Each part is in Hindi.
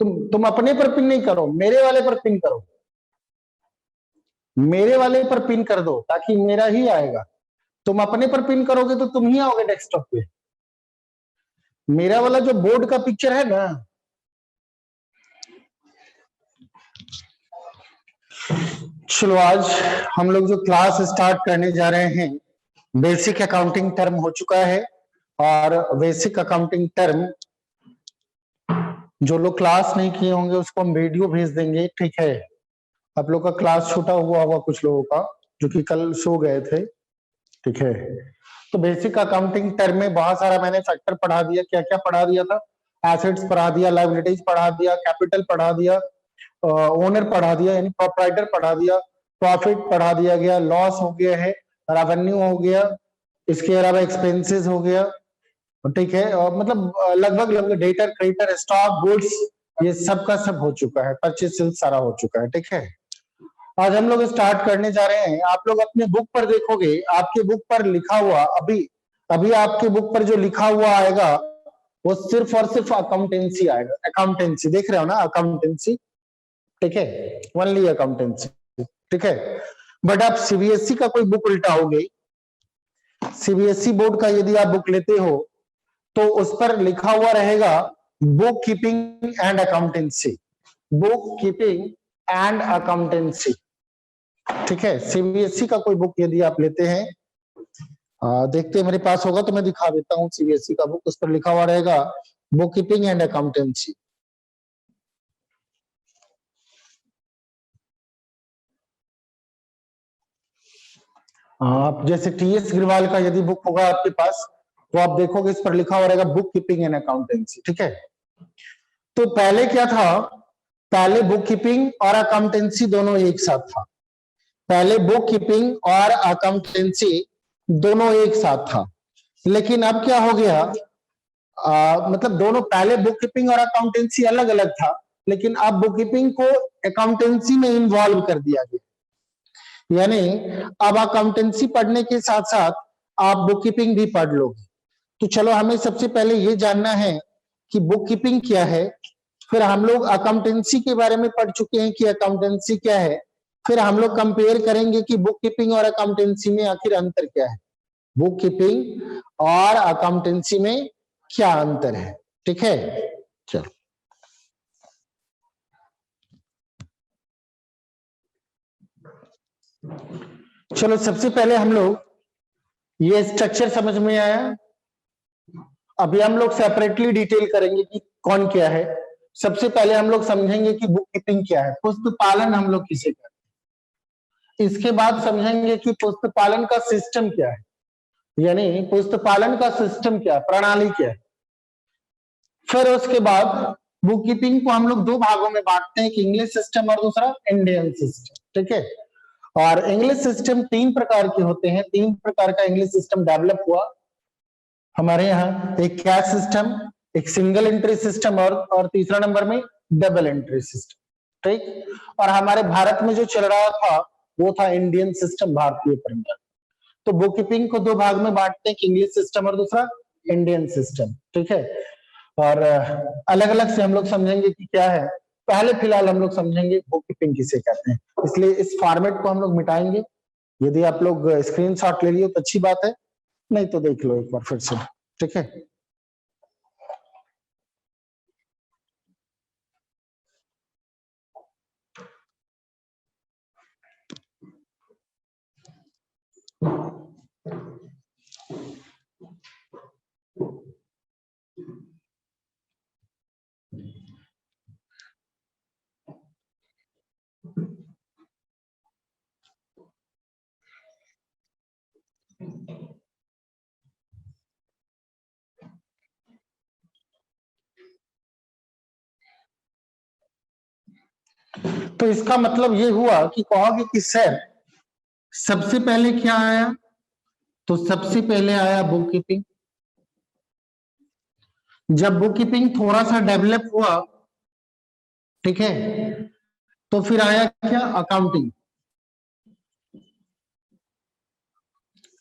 तुम अपने पर पिन नहीं करो, मेरे वाले पर पिन करो, मेरे वाले पर पिन कर दो ताकि मेरा ही आएगा। तुम अपने पर पिन करोगे तो तुम ही आओगे डेस्कटॉप पे। मेरा वाला जो बोर्ड का पिक्चर है ना, चलो आज हम लोग जो क्लास स्टार्ट करने जा रहे हैं, बेसिक अकाउंटिंग टर्म हो चुका है। और बेसिक अकाउंटिंग टर्म जो लोग क्लास नहीं किए होंगे उसको हम वीडियो भेज देंगे, ठीक है। आप लोग का क्लास छूटा हुआ होगा कुछ लोगों का जो कि कल सो गए थे, ठीक है। तो बेसिक अकाउंटिंग टर्म में बहुत सारा मैंने फैक्टर पढ़ा दिया। क्या क्या पढ़ा दिया था? एसेट्स पढ़ा दिया, लायबिलिटीज पढ़ा दिया, कैपिटल पढ़ा दिया, ओनर पढ़ा दिया यानी प्रोप्राइटर पढ़ा दिया, प्रॉफिट पढ़ा दिया गया, लॉस हो गया है, रेवेन्यू हो गया, इसके अलावा एक्सपेंसेस हो गया, ठीक है। और मतलब लगभग लगभग डेटर, क्रेडिटर, स्टॉक, गुड्स, ये सब का सब हो चुका है, परचेज सेल्स सारा हो चुका है, ठीक है। आज हम लोग स्टार्ट करने जा रहे हैं। आप लोग अपने बुक पर देखोगे, आपके बुक पर लिखा हुआ अभी अभी आपके बुक पर जो लिखा हुआ आएगा वो सिर्फ और सिर्फ अकाउंटेंसी आएगा। अकाउंटेंसी देख रहे हो ना, अकाउंटेंसी, ठीक है, ओनली अकाउंटेंसी, ठीक है। बट आप सीबीएसई का कोई बुक उल्टाओगे, सीबीएसई बोर्ड का यदि आप बुक लेते हो तो उस पर लिखा हुआ रहेगा book keeping and accountancy, book keeping and accountancy, ठीक है। सीबीएसई का कोई बुक यदि आप लेते हैं, देखते हैं मेरे पास होगा तो मैं दिखा देता हूं सीबीएसई का बुक, उस पर लिखा हुआ रहेगा बुक कीपिंग एंड अकाउंटेंसी। आप जैसे टीएस ग्रिवाल का यदि बुक होगा आपके पास तो आप देखोगे इस पर लिखा हुआ रहेगा बुक कीपिंग एंड अकाउंटेंसी, ठीक है। तो पहले क्या था? पहले बुक कीपिंग और अकाउंटेंसी दोनों एक साथ था। पहले बुक कीपिंग और अकाउंटेंसी दोनों एक साथ था, लेकिन अब क्या हो गया? मतलब दोनों, पहले बुक कीपिंग और अकाउंटेंसी अलग अलग था, लेकिन अब बुक कीपिंग को अकाउंटेंसी में इन्वॉल्व कर दिया गया। यानी अब अकाउंटेंसी पढ़ने के साथ साथ आप बुक कीपिंग भी पढ़ लोगे। तो चलो हमें सबसे पहले ये जानना है कि बुक कीपिंग क्या है। फिर हम लोग अकाउंटेंसी के बारे में पढ़ चुके हैं कि अकाउंटेंसी क्या है। फिर हम लोग कंपेयर करेंगे कि बुक कीपिंग और अकाउंटेंसी में आखिर अंतर क्या है, बुक कीपिंग और अकाउंटेंसी में क्या अंतर है, ठीक है। चलो चलो सबसे पहले हम लोग ये स्ट्रक्चर समझ में आया। अभी हम लोग सेपरेटली डिटेल करेंगे कि कौन क्या है। सबसे पहले हम लोग समझेंगे कि बुक कीपिंग क्या है, पुस्तक पालन हम लोग किसे कहते हैं। इसके बाद समझेंगे कि पुस्तक पालन का सिस्टम क्या है, यानी पुस्तक पालन का सिस्टम क्या है, प्रणाली क्या है। फिर उसके बाद बुक कीपिंग को हम लोग दो भागों में बांटते हैं, कि इंग्लिश सिस्टम और दूसरा इंडियन सिस्टम, ठीक है। और इंग्लिश सिस्टम तीन प्रकार के होते हैं, तीन प्रकार का इंग्लिश सिस्टम डेवलप हुआ हमारे यहाँ। एक कैश सिस्टम, एक सिंगल एंट्री सिस्टम और तीसरा नंबर में डबल एंट्री सिस्टम, ठीक। और हमारे भारत में जो चल रहा था वो था इंडियन सिस्टम, भारतीय परंपरा। तो बुक कीपिंग को दो भाग में बांटते हैं, इंग्लिश सिस्टम और दूसरा इंडियन सिस्टम, ठीक है। और अलग अलग से हम लोग समझेंगे कि क्या है। पहले फिलहाल हम लोग समझेंगे बुक कीपिंग किसे कहते हैं, इसलिए इस फॉर्मेट को हम लोग मिटाएंगे। यदि आप लोग स्क्रीनशॉट ले लिए तो अच्छी बात है, नहीं तो देख लो एक बार फिर से, ठीक है। तो इसका मतलब ये हुआ कि कहोगे कि सर सबसे पहले क्या आया? तो सबसे पहले आया बुक कीपिंग। जब बुक कीपिंग थोड़ा सा डेवलप हुआ, ठीक है, तो फिर आया क्या? अकाउंटिंग।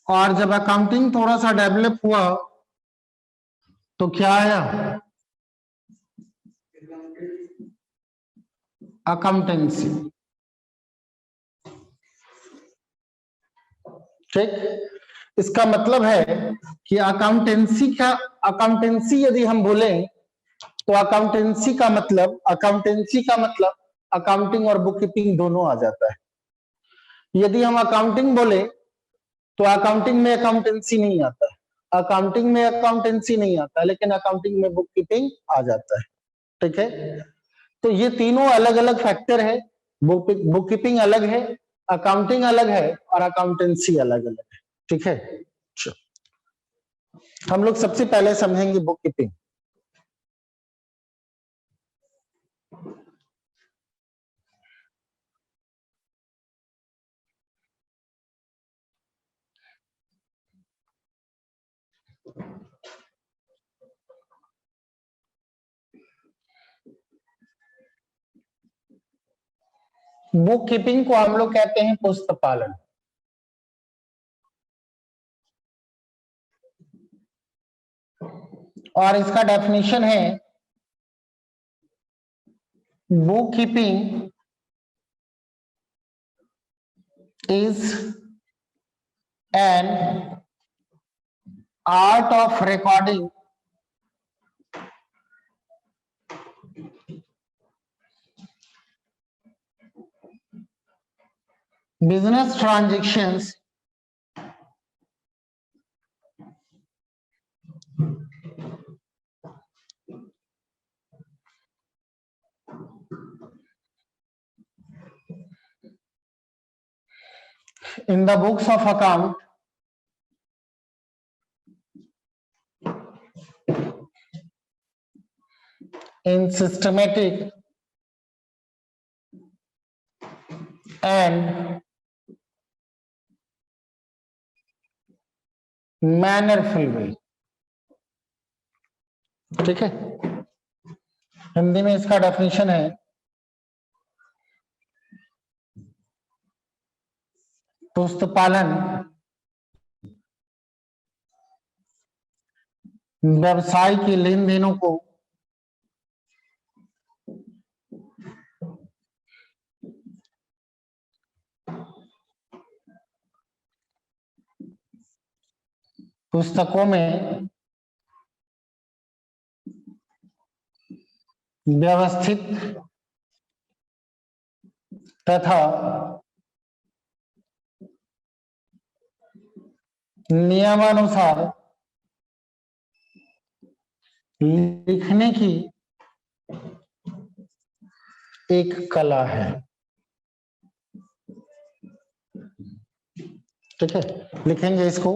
और जब अकाउंटिंग थोड़ा सा डेवलप हुआ तो क्या आया? अकाउंटेंसी। ठीक, इसका मतलब है कि अकाउंटेंसी यदि हम बोले तो अकाउंटेंसी का मतलब अकाउंटिंग और बुक कीपिंग दोनों आ जाता है। यदि हम अकाउंटिंग बोले तो अकाउंटिंग में अकाउंटेंसी नहीं आता है, लेकिन अकाउंटिंग में बुक कीपिंग आ जाता है। ठीक है, तो ये तीनों अलग अलग फैक्टर है। बुक कीपिंग अलग है, अकाउंटिंग अलग है और अकाउंटेंसी अलग अलग है। ठीक है, हम लोग सबसे पहले समझेंगे बुक कीपिंग। बुक कीपिंग को हम लोग कहते हैं पुस्तपालन। और इसका डेफिनेशन है book keeping is an art of recording business transactions in the books of account in systematic and मैनरफुल वे। ठीक है, हिंदी में इसका डेफिनेशन है पुस्तपालन व्यवसाय के लेन देनों को पुस्तकों में व्यवस्थित तथा नियमानुसार लिखने की एक कला है। ठीक है, लिखेंगे इसको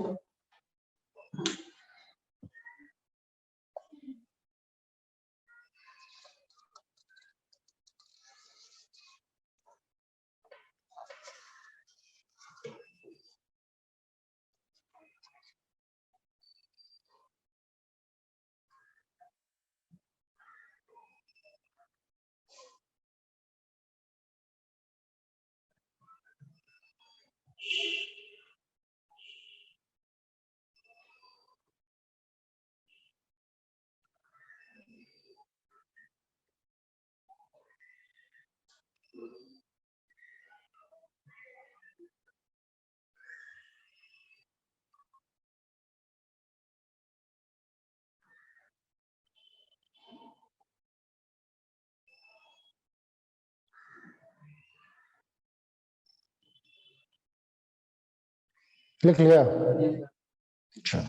लिख लिया। अच्छा,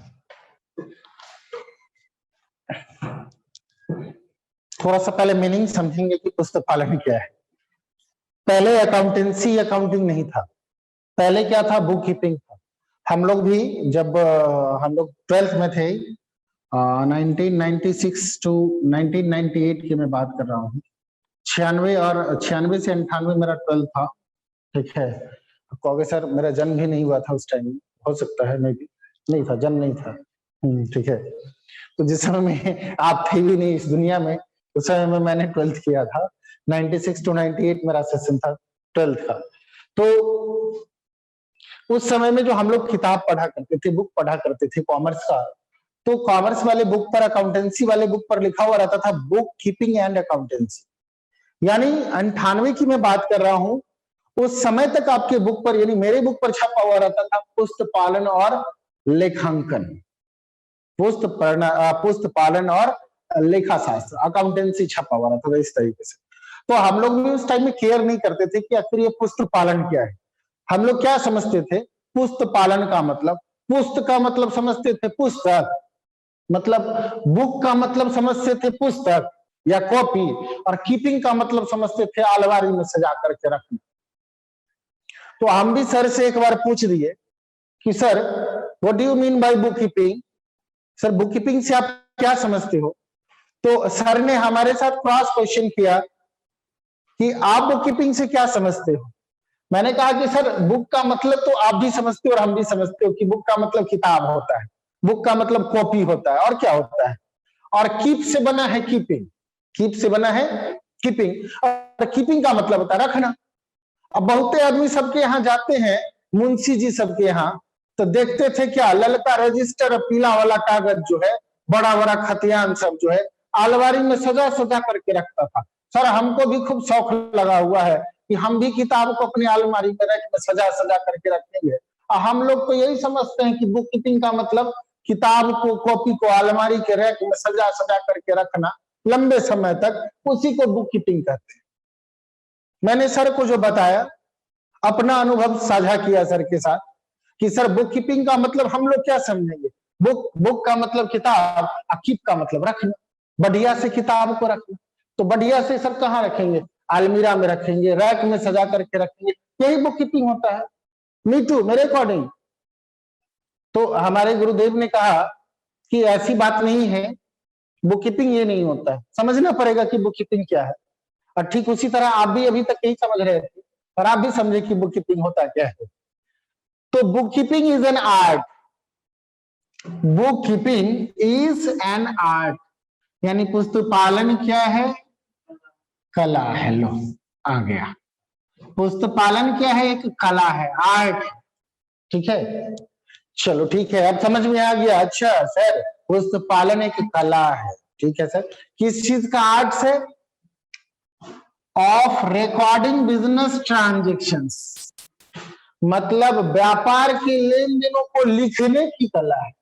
थोड़ा सा पहले मीनिंग समझेंगे कि पुस्तकालन क्या है। पहले अकाउंटिंग नहीं था, पहले क्या था, बुक कीपिंग था। हम लोग भी जब हम लोग 12th में थे 1996 टू 1998 की मैं बात कर रहा हूँ। 96 से 98 मेरा 12th था। ठीक है, कहोगे सर मेरा जन्म भी नहीं हुआ था उस टाइम, हो सकता है, मैं भी नहीं था, जन्म नहीं था। ठीक है, तो जिस समय में आप थे भी नहीं इस दुनिया में, उस समय में मैंने 12th किया था। 96 टू 98 मेरा सेशन था 12th का। तो उस समय में जो हम लोग किताब पढ़ा करते थे, बुक पढ़ा करते थे कॉमर्स का, तो कॉमर्स वाले बुक पर, अकाउंटेंसी वाले बुक पर लिखा हुआ रहता था बुक कीपिंग एंड अकाउंटेंसी। यानी 98 की मैं बात कर रहा हूं, उस समय तक आपके बुक पर यानी मेरे बुक पर छपा हुआ रहता था पुस्तक पालन और लेखांकन, पुस्तक पालन और लेखा शास्त्र, अकाउंटेंसी छपा हुआ रहता था इस तरीके से। तो हम लोग भी उस टाइम में केयर नहीं करते थे कि आखिर ये पुस्तक पालन क्या है। हम लोग क्या समझते थे, पुस्तक पालन का मतलब, पुस्तक का मतलब समझते थे पुस्तक, मतलब बुक का मतलब समझते थे पुस्तक या कॉपी, और कीपिंग का मतलब समझते थे अलमारी में सजा करके रखना। तो हम भी सर से एक बार पूछ दिए कि sir what do you mean by book keeping, sir book keeping से आप क्या समझते हो। तो सर ने हमारे साथ क्रॉस क्वेश्चन किया कि आप बुक कीपिंग से क्या समझते हो। मैंने कहा कि सर बुक का मतलब तो आप भी समझते हो और हम भी समझते हो कि बुक का मतलब किताब होता है, बुक का मतलब कॉपी होता है, और क्या होता है, और कीप से बना है कीपिंग, कीप से बना है कीपिंग, और कीपिंग का मतलब होता है रखना। अब बहुते आदमी सबके यहाँ जाते हैं, मुंशी जी सबके यहाँ, तो देखते थे क्या, ललका रजिस्टर और पीला वाला कागज जो है, बड़ा बड़ा खतियान सब जो है अलमारी में सजा सजा करके रखता था। सर हमको भी खूब शौक लगा हुआ है कि हम भी किताब को अपनी अलमारी में रैक में सजा सजा करके रखेंगे। और हम लोग तो यही समझते हैं कि बुक कीपिंग का मतलब किताब को, कॉपी को अलमारी के रैक में सजा सजा करके रखना लंबे समय तक, उसी को बुक कीपिंग कहते हैं। मैंने सर को जो बताया, अपना अनुभव साझा किया सर के साथ कि सर बुक कीपिंग का मतलब हम लोग क्या समझेंगे, बुक का मतलब किताब, और कीप का मतलब रखना, बढ़िया से किताब को रखना। तो बढ़िया से सर कहाँ रखेंगे, अलमीरा में रखेंगे, रैक में सजा करके रखेंगे, यही बुक कीपिंग होता है। मी टू, मेरे अकॉर्डिंग। तो हमारे गुरुदेव ने कहा कि ऐसी बात नहीं है, बुक कीपिंग ये नहीं होता है, समझना पड़ेगा कि बुक कीपिंग क्या है। और ठीक उसी तरह आप भी अभी तक यही समझ रहे थे, और आप भी समझे कि बुक कीपिंग होता क्या है। तो book keeping is an art, book keeping is an art, यानी पुस्तक पालन क्या है, कला है। लो आ गया, पुस्तक पालन क्या है, एक कला है, आर्ट। ठीक है, चलो ठीक है, अब समझ में आ गया। अच्छा सर पुस्तक पालन एक कला है, ठीक है सर, किस चीज का आर्ट से, ऑफ रिकॉर्डिंग बिजनेस ट्रांजेक्शंस, मतलब व्यापार के लेन देनों को लिखने की कला है।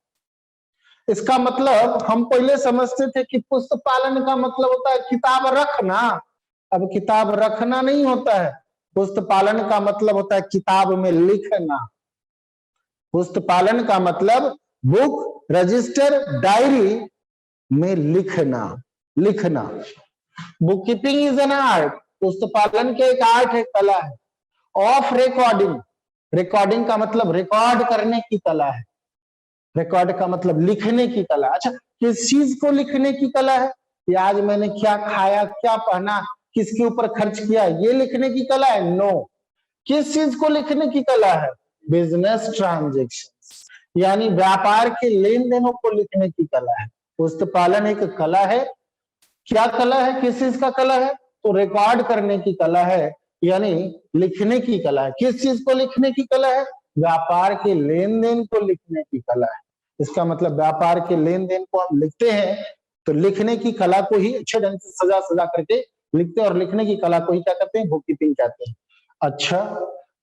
इसका मतलब हम पहले समझते थे कि पुस्तक पालन का मतलब होता है किताब रखना, अब किताब रखना नहीं होता है, पुस्तक पालन का मतलब होता है किताब में लिखना। पुस्तक पालन का मतलब बुक, रजिस्टर, डायरी में लिखना, लिखना। Book keeping is an art, पुस्तक पालन के एक आर्ट है, कला है। ऑफ रिकॉर्डिंग, रिकॉर्डिंग का मतलब रिकॉर्ड करने की कला है, रिकॉर्ड का मतलब लिखने की कला। अच्छा किस चीज को लिखने की कला है, कि आज मैंने क्या खाया, क्या पहना, किसके ऊपर खर्च किया, ये लिखने की कला है, नो। किस चीज को लिखने की कला है, बिजनेस ट्रांजेक्शन, यानी व्यापार के लेन देनों को लिखने की कला है। पुस्तक पालन एक कला है, क्या कला है, किस चीज का कला है, तो रिकॉर्ड करने की कला है, यानी लिखने की कला है। किस चीज को लिखने की कला है, व्यापार के लेन देन को लिखने की कला है। इसका मतलब व्यापार के लेन देन को हम लिखते हैं, तो लिखने की कला को ही अच्छे ढंग से सजा सजा करके लिखते हैं, और लिखने की कला को ही क्या कहते हैं, बुक कीपिंग कहते हैं। अच्छा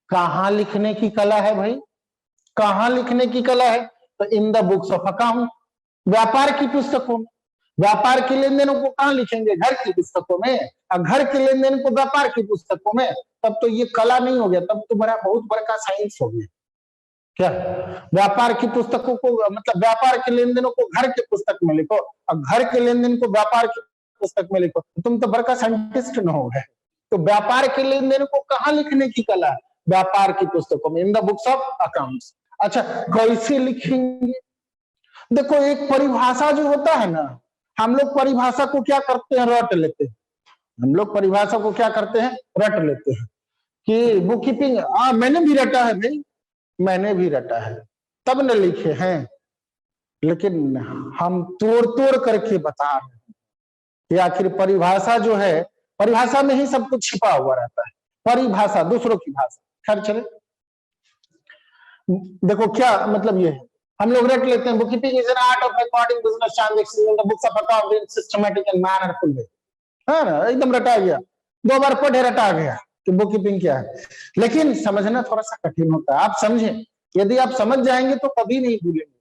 कहाँ लिखने की कला है भाई, कहाँ लिखने की कला है, तो इन द बुक्स ऑफ अकाउंट, व्यापार की पुस्तकों में। व्यापार के लेन देनों को कहाँ लिखेंगे, घर की पुस्तकों में, और घर के लेन देन को व्यापार की पुस्तकों में। तब तो ये कला नहीं हो गया, तब तो बड़ा बहुत बड़ा का साइंस हो गया। क्या व्यापार की पुस्तकों को, मतलब व्यापार के लेन देनों को घर के पुस्तक में लिखो, और घर के लेन देन को व्यापार की पुस्तक में लिखो, तो तुम तो बड़का साइंटिस्ट न हो गए। तो व्यापार के लेन देन को कहाँ लिखने की कला, व्यापार की पुस्तकों में, इन द बुक्स ऑफ अकाउंट्स। अच्छा कैसे लिखेंगे, देखो एक परिभाषा जो होता है ना, हम लोग परिभाषा को क्या करते हैं, रट लेते हैं। हम लोग परिभाषा को क्या करते हैं, रट लेते हैं कि बुक कीपिंग, मैंने भी रटा है भाई, मैंने भी रटा है, तब न लिखे हैं। लेकिन हम तोड़ तोड़ करके बता रहे हैं कि आखिर परिभाषा जो है, परिभाषा में ही सब कुछ छिपा हुआ रहता है, परिभाषा दूसरों की भाषा। खैर चले, देखो क्या मतलब ये है, हम लोग रट लेते हैं book keeping is an art of recording business transactions in the books of account in systematic and mannerful way, है ना, एकदम रटा गया। 2 बार पढ़े रटा आ गया कि बुक कीपिंग क्या है, लेकिन समझना थोड़ा सा कठिन होता है। आप समझें, यदि आप समझ जाएंगे तो कभी नहीं भूलेंगे।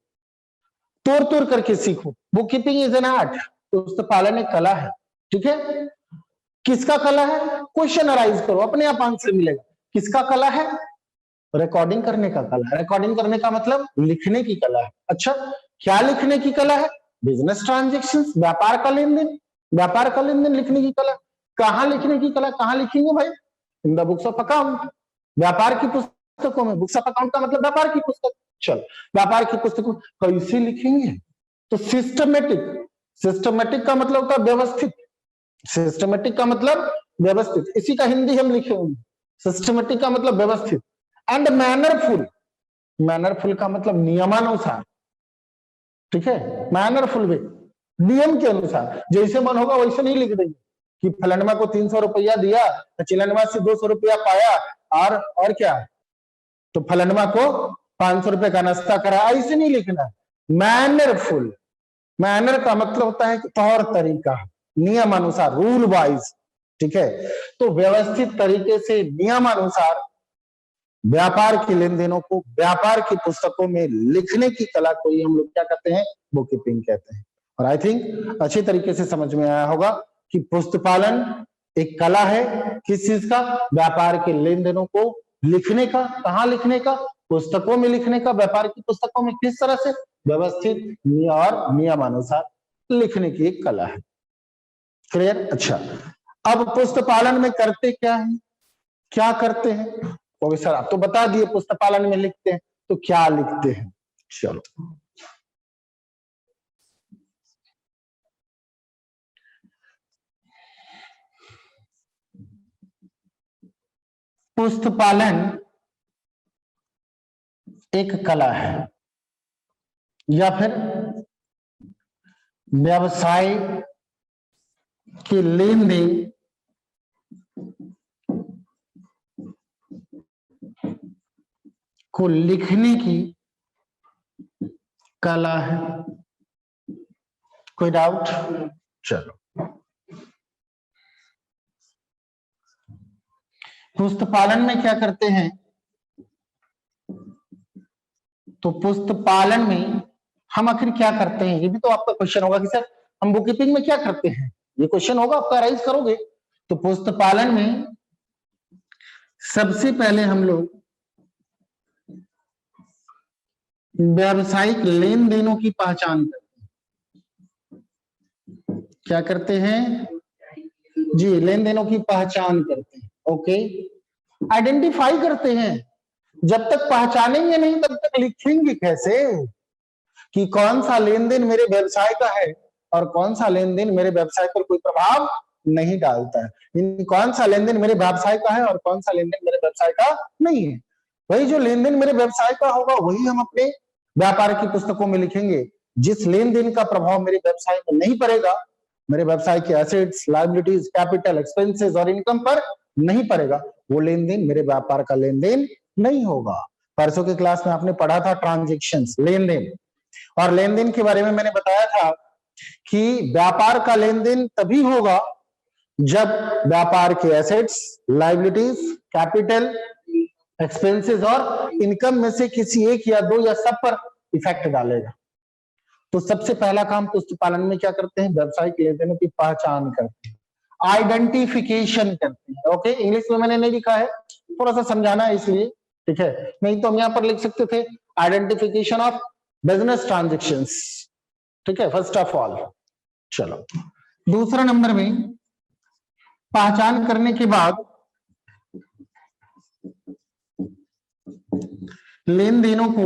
तोड़ तोड़ करके सीखो। Book keeping is an art, पुस्तक एक कला है, ठीक है। किसका कला है? क्वेश्चन अराइज करो, अपने आप आंसर मिलेगा। किसका कला है? रिकॉर्डिंग करने का कला है। रिकॉर्डिंग करने का मतलब लिखने की कला है। अच्छा, क्या लिखने की कला है? बिजनेस ट्रांजेक्शन्स, व्यापार का लेन देन। व्यापार का लेन देन लिखने की कला। कहाँ लिखने की कला? कहाँ लिखेंगे भाई? इन द बुक्स ऑफ अकाउंट, व्यापार की पुस्तकों में। बुक्स ऑफ अकाउंट का मतलब व्यापार की पुस्तक। चल, व्यापार की पुस्तकों कैसे लिखेंगे? तो सिस्टमेटिक। सिस्टमेटिक का मतलब होता है व्यवस्थित। सिस्टमेटिक का मतलब व्यवस्थित, इसी का हिंदी हम लिखे होंगे। सिस्टमेटिक का मतलब व्यवस्थित। एंड मैनरफुल। मैनरफुल का मतलब नियमानुसार, ठीक है। मैनरफुल वे, नियम के अनुसार। जैसे मन होगा वैसे नहीं लिख देंगे कि फलनवा को 300 रुपया दिया, चिलनवा से 200 रुपया पाया, और क्या, तो फलनवा को 500 रुपए का नाश्ता करा, ऐसे नहीं लिखना। मैनरफुल। मैनर का मतलब होता है तौर तरीका, नियम अनुसार, रूल वाइज, ठीक है। तो व्यवस्थित तरीके से नियमानुसार व्यापार के लेन देनों को व्यापार की पुस्तकों में लिखने की कला को ही हम लोग क्या कहते हैं? बुक कीपिंग कहते हैं। और आई थिंक अच्छी तरीके से समझ में आया होगा कि पुस्तकालन एक कला है। किस चीज का? व्यापार के लेन देनों को लिखने का। कहाँ लिखने का? पुस्तकों में लिखने का। व्यापार की पुस्तकों में किस तरह से? व्यवस्थित और नियमानुसार लिखने की एक कला है। क्लियर? अच्छा, अब पुस्तकालन में करते क्या है? क्या करते हैं? तो सर आप तो बता दिए पुस्तकालन में लिखते हैं, तो क्या लिखते हैं? चलो, पुस्तकालन एक कला है या फिर व्यवसाय के लेन देन को लिखने की कला है। कोई डाउट? चलो, पुस्तकालन में क्या करते हैं? तो पुस्तकालन में हम आखिर क्या करते हैं, ये भी तो आपका क्वेश्चन होगा कि सर हम बुक कीपिंग में क्या करते हैं, ये क्वेश्चन होगा आपका, राइज करोगे। तो पुस्तकालन में सबसे पहले हम लोग व्यावसायिक लेन देनों की पहचान करते हैं। क्या करते हैं जी? लेन देनों की पहचान करते हैं। ओके, आइडेंटिफाई करते हैं। जब तक पहचानेंगे नहीं तब तक लिखेंगे कैसे कि कौन सा लेन देन मेरे व्यवसाय का है और कौन सा लेन देन मेरे व्यवसाय पर कोई प्रभाव नहीं डालता है। कौन सा लेन देन मेरे व्यवसाय का है और कौन सा लेन देन मेरे व्यवसाय का नहीं है। वही जो लेन देन मेरे व्यवसाय का होगा वही हम अपने व्यापार की पुस्तकों में लिखेंगे। जिस लेन देन का प्रभाव मेरे व्यवसाय में नहीं पड़ेगा, मेरे व्यवसाय के एसेट्स, लायबिलिटीज, कैपिटल, एक्सपेंसेस और इनकम पर नहीं पड़ेगा, वो लेन देन मेरे व्यापार का लेन देन नहीं होगा। परसों के क्लास में आपने पढ़ा था ट्रांजैक्शंस, लेन देन, और लेन देन के बारे में मैंने बताया था कि व्यापार का लेन देन तभी होगा जब व्यापार के एसेट्स, लायबिलिटीज, कैपिटल, एक्सपेंसेस और इनकम में से किसी एक या दो या सब पर इफेक्ट डालेगा। तो सबसे पहला काम पुस्तकालन में क्या करते हैं? व्यावसायिक लेन देनों की पहचान करते हैं, आइडेंटिफिकेशन करते हैं। ओके, इंग्लिश में मैंने नहीं लिखा है, थोड़ा सा समझाना है इसलिए, ठीक है। नहीं तो हम यहाँ पर लिख सकते थे आइडेंटिफिकेशन ऑफ बिजनेस ट्रांजेक्शन्स, ठीक है, फर्स्ट ऑफ ऑल। चलो, दूसरा नंबर में पहचान करने के बाद लेन देनों को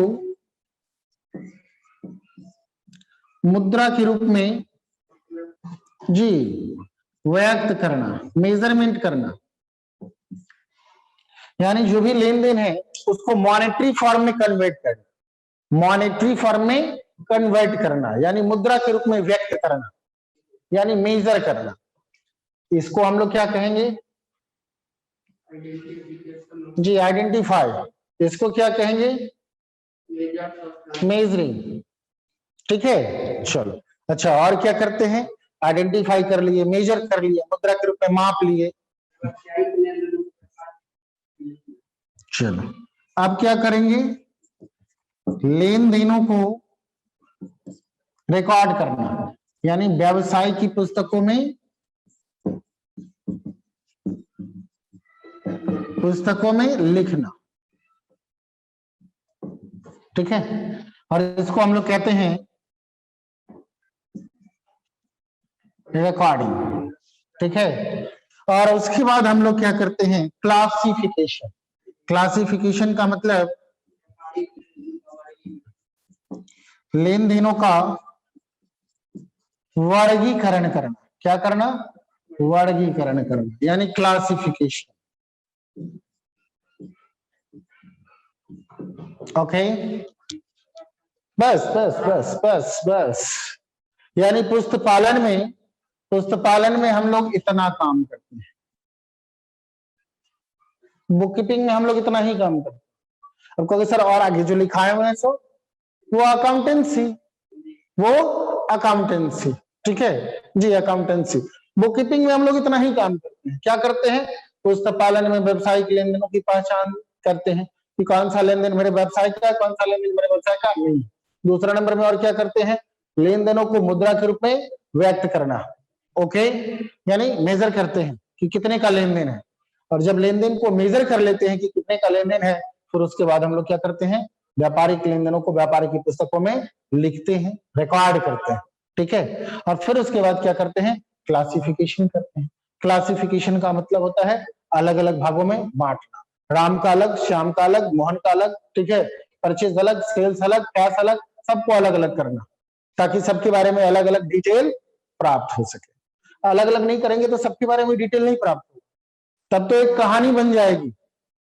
मुद्रा के रूप में जी व्यक्त करना, मेजरमेंट करना, यानी जो भी लेन देन है उसको मॉनेटरी फॉर्म में कन्वर्ट करना, मॉनेटरी फॉर्म में कन्वर्ट करना, यानी मुद्रा के रूप में व्यक्त करना, यानी मेजर करना। इसको हम लोग क्या कहेंगे जी? आइडेंटिफाई। इसको क्या कहेंगे? मेजरिंग, ठीक है। चलो, अच्छा, और क्या करते हैं? आइडेंटिफाई कर लिए, मेजर कर लिए, मुद्रा के रूप में माप लिए, चलो अब क्या करेंगे, लेन देनों को रिकॉर्ड करना, यानी व्यवसाय की पुस्तकों में लिखना, ठीक है। और इसको हम लोग कहते हैं रिकॉर्डिंग, ठीक है। और उसके बाद हम लोग क्या करते हैं, क्लासिफिकेशन। क्लासिफिकेशन का मतलब लेन देनों का वर्गीकरण करना। क्या करना, वर्गीकरण करना, यानी क्लासिफिकेशन। ओके, बस बस बस बस बस, यानी पुस्तपालन में हम लोग इतना काम करते हैं, बुक कीपिंग में हम लोग इतना ही काम करते हैं। अब कहोगे सर और आगे जो लिखा है वो सो वो अकाउंटेंसी, ठीक है जी, अकाउंटेंसी। बुक कीपिंग में हम लोग इतना ही काम करते हैं। क्या करते हैं, पुस्तपालन में व्यवसायिक लेन देनों की पहचान करते हैं कि कौन सा लेन देन मेरे व्यवसाय का है, कौन सा लेन देन मेरे व्यवसाय का नहीं। दूसरा नंबर में और क्या करते हैं, लेन देनों को मुद्रा के रूप में व्यक्त करना, ओके, यानी मेजर करते हैं कि कितने का लेन देन है। और जब लेन देन को मेजर कर लेते हैं कि कितने का लेन देन है, फिर उसके बाद हम लोग क्या करते हैं, व्यापारिक लेन देनों को व्यापारिक की पुस्तकों में लिखते हैं, रिकॉर्ड करते हैं, ठीक है। और फिर उसके बाद क्या करते हैं, क्लासिफिकेशन करते हैं। क्लासिफिकेशन का मतलब होता है अलग अलग भागों में बांटना, राम का अलग, श्याम का अलग, मोहन का अलग, ठीक है, परचेज अलग, सेल्स अलग, कैश अलग, सबको अलग अलग करना, ताकि सबके बारे में अलग अलग डिटेल प्राप्त हो सके। अलग अलग नहीं करेंगे तो सबके बारे में डिटेल नहीं प्राप्त होगी, तब तो एक कहानी बन जाएगी।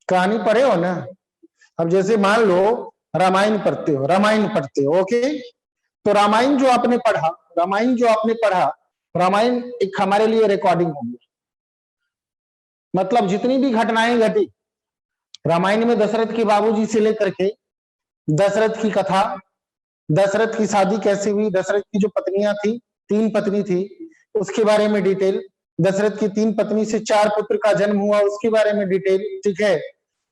कहानी पढ़े हो ना, अब जैसे मान लो रामायण पढ़ते हो, ओके, तो रामायण जो आपने पढ़ा, रामायण एक हमारे लिए रिकॉर्डिंग होगी। मतलब जितनी भी घटनाएं घटी रामायण में, दशरथ के बाबूजी से लेकर के दशरथ की कथा, दशरथ की शादी कैसे हुई, दशरथ की जो पत्नियां थी, 3 पत्नी थी, उसके बारे में डिटेल, दशरथ की 3 पत्नी से 4 पुत्र का जन्म हुआ, उसके बारे में डिटेल, ठीक है।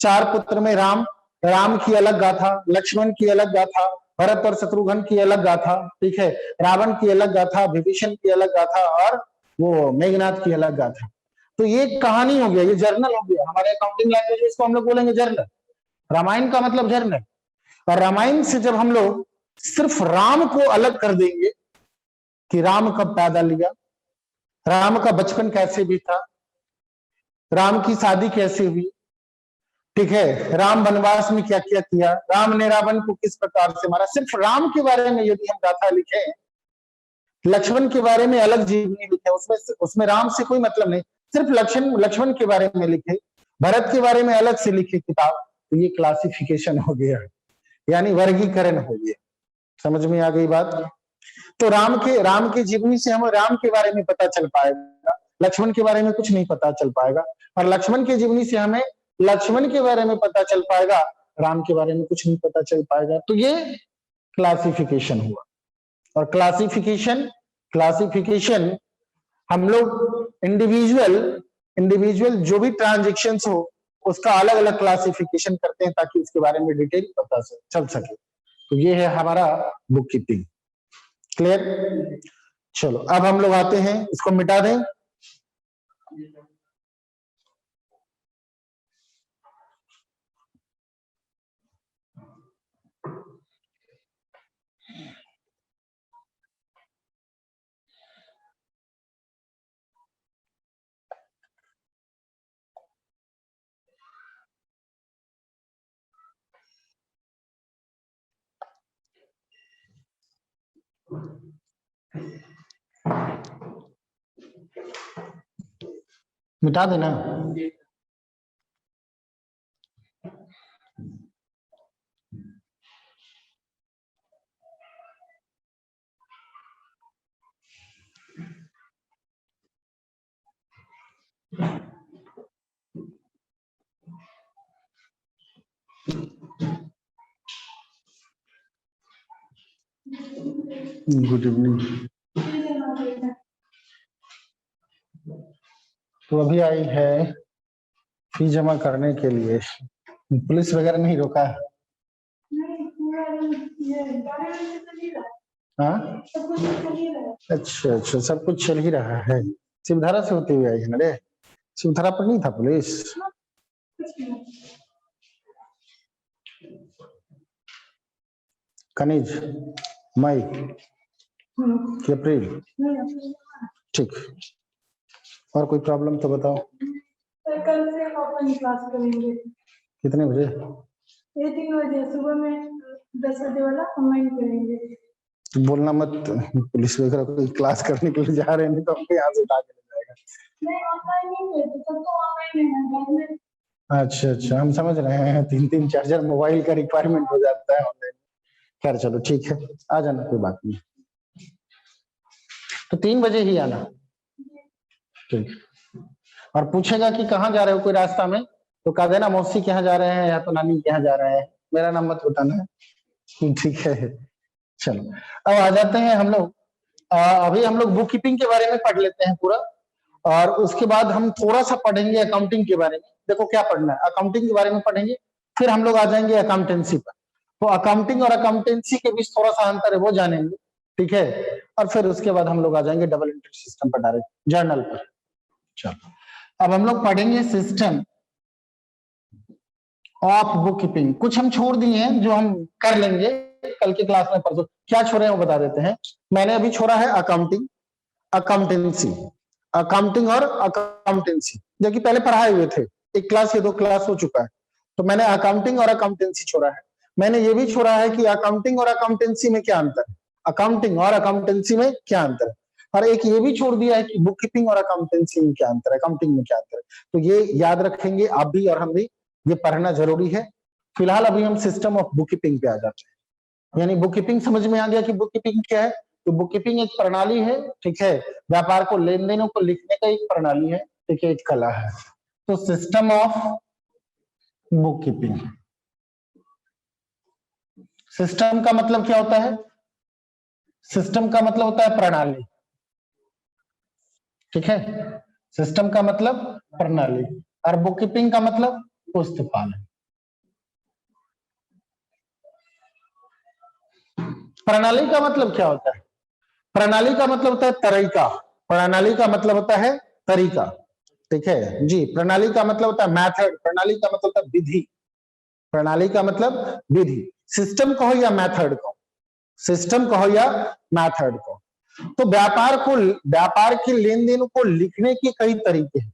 4 पुत्र में राम की अलग गाथा, लक्ष्मण की अलग गाथा, भरत और शत्रुघ्न की अलग गाथा, ठीक है, रावण की अलग गाथा, विभीषण की अलग गाथा, और वो मेघनाथ की अलग गाथा। तो ये कहानी हो गया, ये जर्नल हो गया, हमारे अकाउंटिंग लैंग्वेज में इसको हम लोग बोलेंगे जर्नल। रामायण का मतलब जर्नल। और रामायण से जब हम लोग सिर्फ राम को अलग कर देंगे कि राम कब पैदा लिया, राम का बचपन कैसे बीता, राम की शादी कैसे हुई, ठीक है, राम वनवास में क्या क्या किया, राम ने रावण को किस प्रकार से मारा, सिर्फ राम के बारे में यदि हम गाथा लिखे, लक्ष्मण के बारे में अलग जीवनी लिखे, उसमें राम से कोई मतलब नहीं, सिर्फ लक्ष्मण के बारे में लिखे, भरत के बारे में अलग से लिखे किताब, तो ये क्लासिफिकेशन हो गया, यानी वर्गीकरण हो गया। समझ में आ गई बात। तो राम के जीवनी से हमें राम के बारे में पता चल पाएगा, लक्ष्मण के बारे में कुछ नहीं पता चल पाएगा, और लक्ष्मण के जीवनी से हमें लक्ष्मण के बारे में पता चल पाएगा, राम के बारे में कुछ नहीं पता चल पाएगा। तो ये क्लासिफिकेशन हुआ। और क्लासिफिकेशन हम लोग इंडिविजुअल जो भी ट्रांजेक्शन्स हो उसका अलग अलग क्लासिफिकेशन करते हैं, ताकि उसके बारे में डिटेल पता चल सके। तो ये है हमारा बुक कीपिंग। क्लियर। चलो अब हम लोग आते हैं, इसको मिटा दें। मिटा देना। Good evening. तो अभी आई है फी जमा करने के लिए, पुलिस वगैरह नहीं रोका? हाँ, अच्छा अच्छा, सब कुछ चल ही रहा है। शिवधारा से होती हुई आई है ना रे? शिवधारा पर नहीं था पुलिस? खनिज मई कि अप्रैल? ठीक, और कोई प्रॉब्लम तो बताओ। कल से ऑफलाइन क्लास करेंगे। कितने बजे? 3 बजे सुबह में, 10 बजे वाला ऑनलाइन करेंगे। तो बोलना मत पुलिस वगैरह कोई क्लास करने के लिए जा रहे हैं, तो हमको यहाँ से उठा के ले जाएगा। नहीं, ऑनलाइन नहीं है, सब तो ऑनलाइन है। अच्छा अच्छा, हम समझ रहे हैं 3-3 4-4 मोबाइल का रिक्वायरमेंट हो जाता है ऑनलाइन। खैर चलो ठीक है, आ जाना, कोई बात नहीं। तो 3 बजे ही आना, ठीक। और पूछेगा कि कहाँ जा रहे हो कोई रास्ता में, तो कह देना मौसी के यहाँ जा रहे हैं या तो नानी के यहाँ जा रहे हैं, मेरा नाम मत बताना है, ठीक है। चलो अब आ जाते हैं हम लोग, अभी हम लोग बुक कीपिंग के बारे में पढ़ लेते हैं पूरा, और उसके बाद हम थोड़ा सा पढ़ेंगे अकाउंटिंग के बारे में। देखो क्या पढ़ना है, अकाउंटिंग के बारे में पढ़ेंगे, फिर हम लोग आ जाएंगे अकाउंटेंसी पर। तो अकाउंटिंग और अकाउंटेंसी के बीच थोड़ा सा अंतर है, वो जानेंगे, ठीक है। और फिर उसके बाद हम लोग आ जाएंगे डबल एंट्री सिस्टम पर, डायरेक्ट जर्नल पर। चलो अब हम लोग पढ़ेंगे सिस्टम ऑफ बुक कीपिंग। कुछ हम छोड़ दिए हैं जो हम कर लेंगे कल की क्लास में, परसों। क्या छोड़े हैं वो बता देते हैं। मैंने अभी छोड़ा है अकाउंटिंग, अकाउंटेंसी, अकाउंटिंग और अकाउंटेंसी, जो कि पहले पढ़ाए हुए थे, 1 क्लास या 2 क्लास हो चुका है। तो मैंने अकाउंटिंग और अकाउंटेंसी छोड़ा है। मैंने ये भी छोड़ा है कि अकाउंटिंग और अकाउंटेंसी में क्या अंतर है, अकाउंटिंग और अकाउंटेंसी में क्या अंतर है। और एक ये भी छोड़ दिया है कि बुक कीपिंग और अकाउंटेंसी में क्या अंतर है, अकाउंटिंग में क्या अंतर है। तो ये याद रखेंगे आप भी और हम भी, ये पढ़ना जरूरी है। फिलहाल अभी हम सिस्टम ऑफ बुक कीपिंग पे आ जाते हैं। यानी बुक कीपिंग समझ में आ गया कि बुक कीपिंग क्या है। तो बुक कीपिंग एक प्रणाली है, ठीक है, व्यापार को, लेन देनों को लिखने का एक प्रणाली है, ठीक है, एक कला है। तो system of book keeping, system का मतलब क्या होता है? सिस्टम का मतलब होता है प्रणाली, ठीक है। सिस्टम का मतलब प्रणाली, और बुक कीपिंग का मतलब पुस्तकालय। प्रणाली का मतलब क्या होता है? प्रणाली का मतलब होता है तरीका, प्रणाली का मतलब होता है तरीका, ठीक है जी। प्रणाली का मतलब होता है मेथड, प्रणाली का मतलब होता है विधि, प्रणाली का मतलब विधि। सिस्टम कहो या मेथड को, सिस्टम कहो या मेथड को। तो व्यापार के लेन देनों को लिखने के कई तरीके हैं,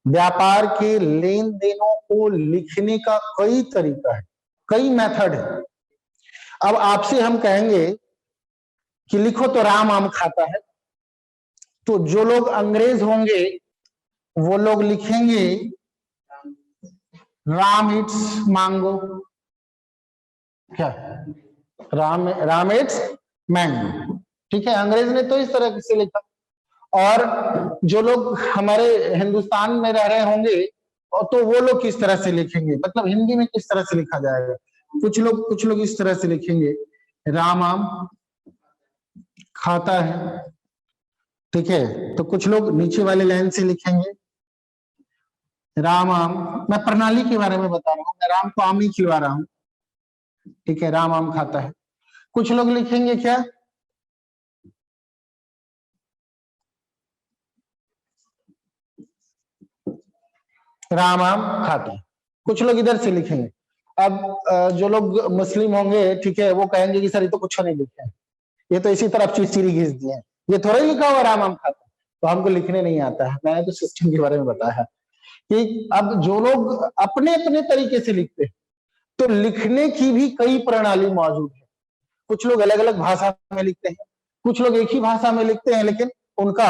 व्यापार के लेन देनों को लिखने का कई तरीका है, कई मेथड है। अब आपसे हम कहेंगे कि लिखो तो राम आम खाता है, तो जो लोग अंग्रेज होंगे वो लोग लिखेंगे राम इट्स मैंगो, क्या, राम इट्स मैंगो, ठीक है। अंग्रेज ने तो इस तरह से लिखा। और जो लोग हमारे हिंदुस्तान में रह रहे होंगे तो वो लोग किस तरह से लिखेंगे, मतलब हिंदी में किस तरह से लिखा जाएगा। कुछ लोग इस तरह से लिखेंगे, राम आम खाता है, ठीक है। तो कुछ लोग नीचे वाले लाइन से लिखेंगे राम आम, मैं प्रणाली के बारे में बता रहा हूँ, मैं राम को आम ही खिलवा रहा हूँ, ठीक है, राम आम खाता है। कुछ लोग लिखेंगे क्या, राम आम खाता है। कुछ लोग इधर से लिखेंगे। अब जो लोग मुस्लिम होंगे, ठीक है, वो कहेंगे कि सर ये तो कुछ नहीं लिखे हैं, ये तो इसी तरफ चिरी घिस दिए हैं, ये थोड़ा ही लिखा हुआ राम आम खाता है। तो हमको लिखने नहीं आता है, मैंने तो सिस्टम के बारे में बताया कि अब जो लोग अपने अपने तरीके से लिखते हैं, तो लिखने की भी कई प्रणाली मौजूद है। कुछ लोग अलग अलग भाषा में लिखते हैं, कुछ लोग एक ही भाषा में लिखते हैं, लेकिन उनका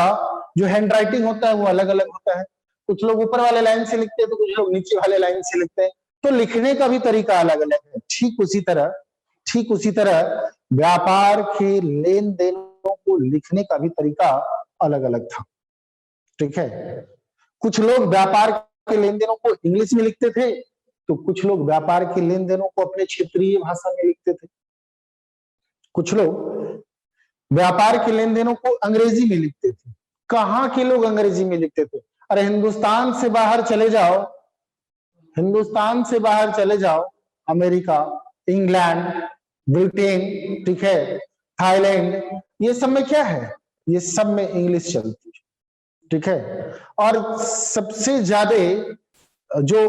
जो हैंड राइटिंग होता है वो अलग अलग होता है। कुछ लोग ऊपर वाले लाइन से लिखते हैं, तो कुछ लोग नीचे वाले लाइन से लिखते हैं। तो लिखने का भी तरीका अलग अलग है। ठीक उसी तरह व्यापार के लेन देनों को लिखने का भी तरीका अलग अलग था, ठीक है। कुछ लोग व्यापार के लेन देनों को इंग्लिश में लिखते थे, तो कुछ लोग व्यापार के लेन देनों को अपने क्षेत्रीय भाषा में लिखते थे। कुछ लोग व्यापार के लेन देनों को अंग्रेजी में लिखते थे। कहाँ के लोग अंग्रेजी में लिखते थे? अरे हिंदुस्तान से बाहर चले जाओ, हिंदुस्तान से बाहर चले जाओ, अमेरिका, इंग्लैंड, ब्रिटेन, ठीक है, थाईलैंड, ये सब में क्या है, ये सब में इंग्लिश चलती है, ठीक है। और सबसे ज्यादा जो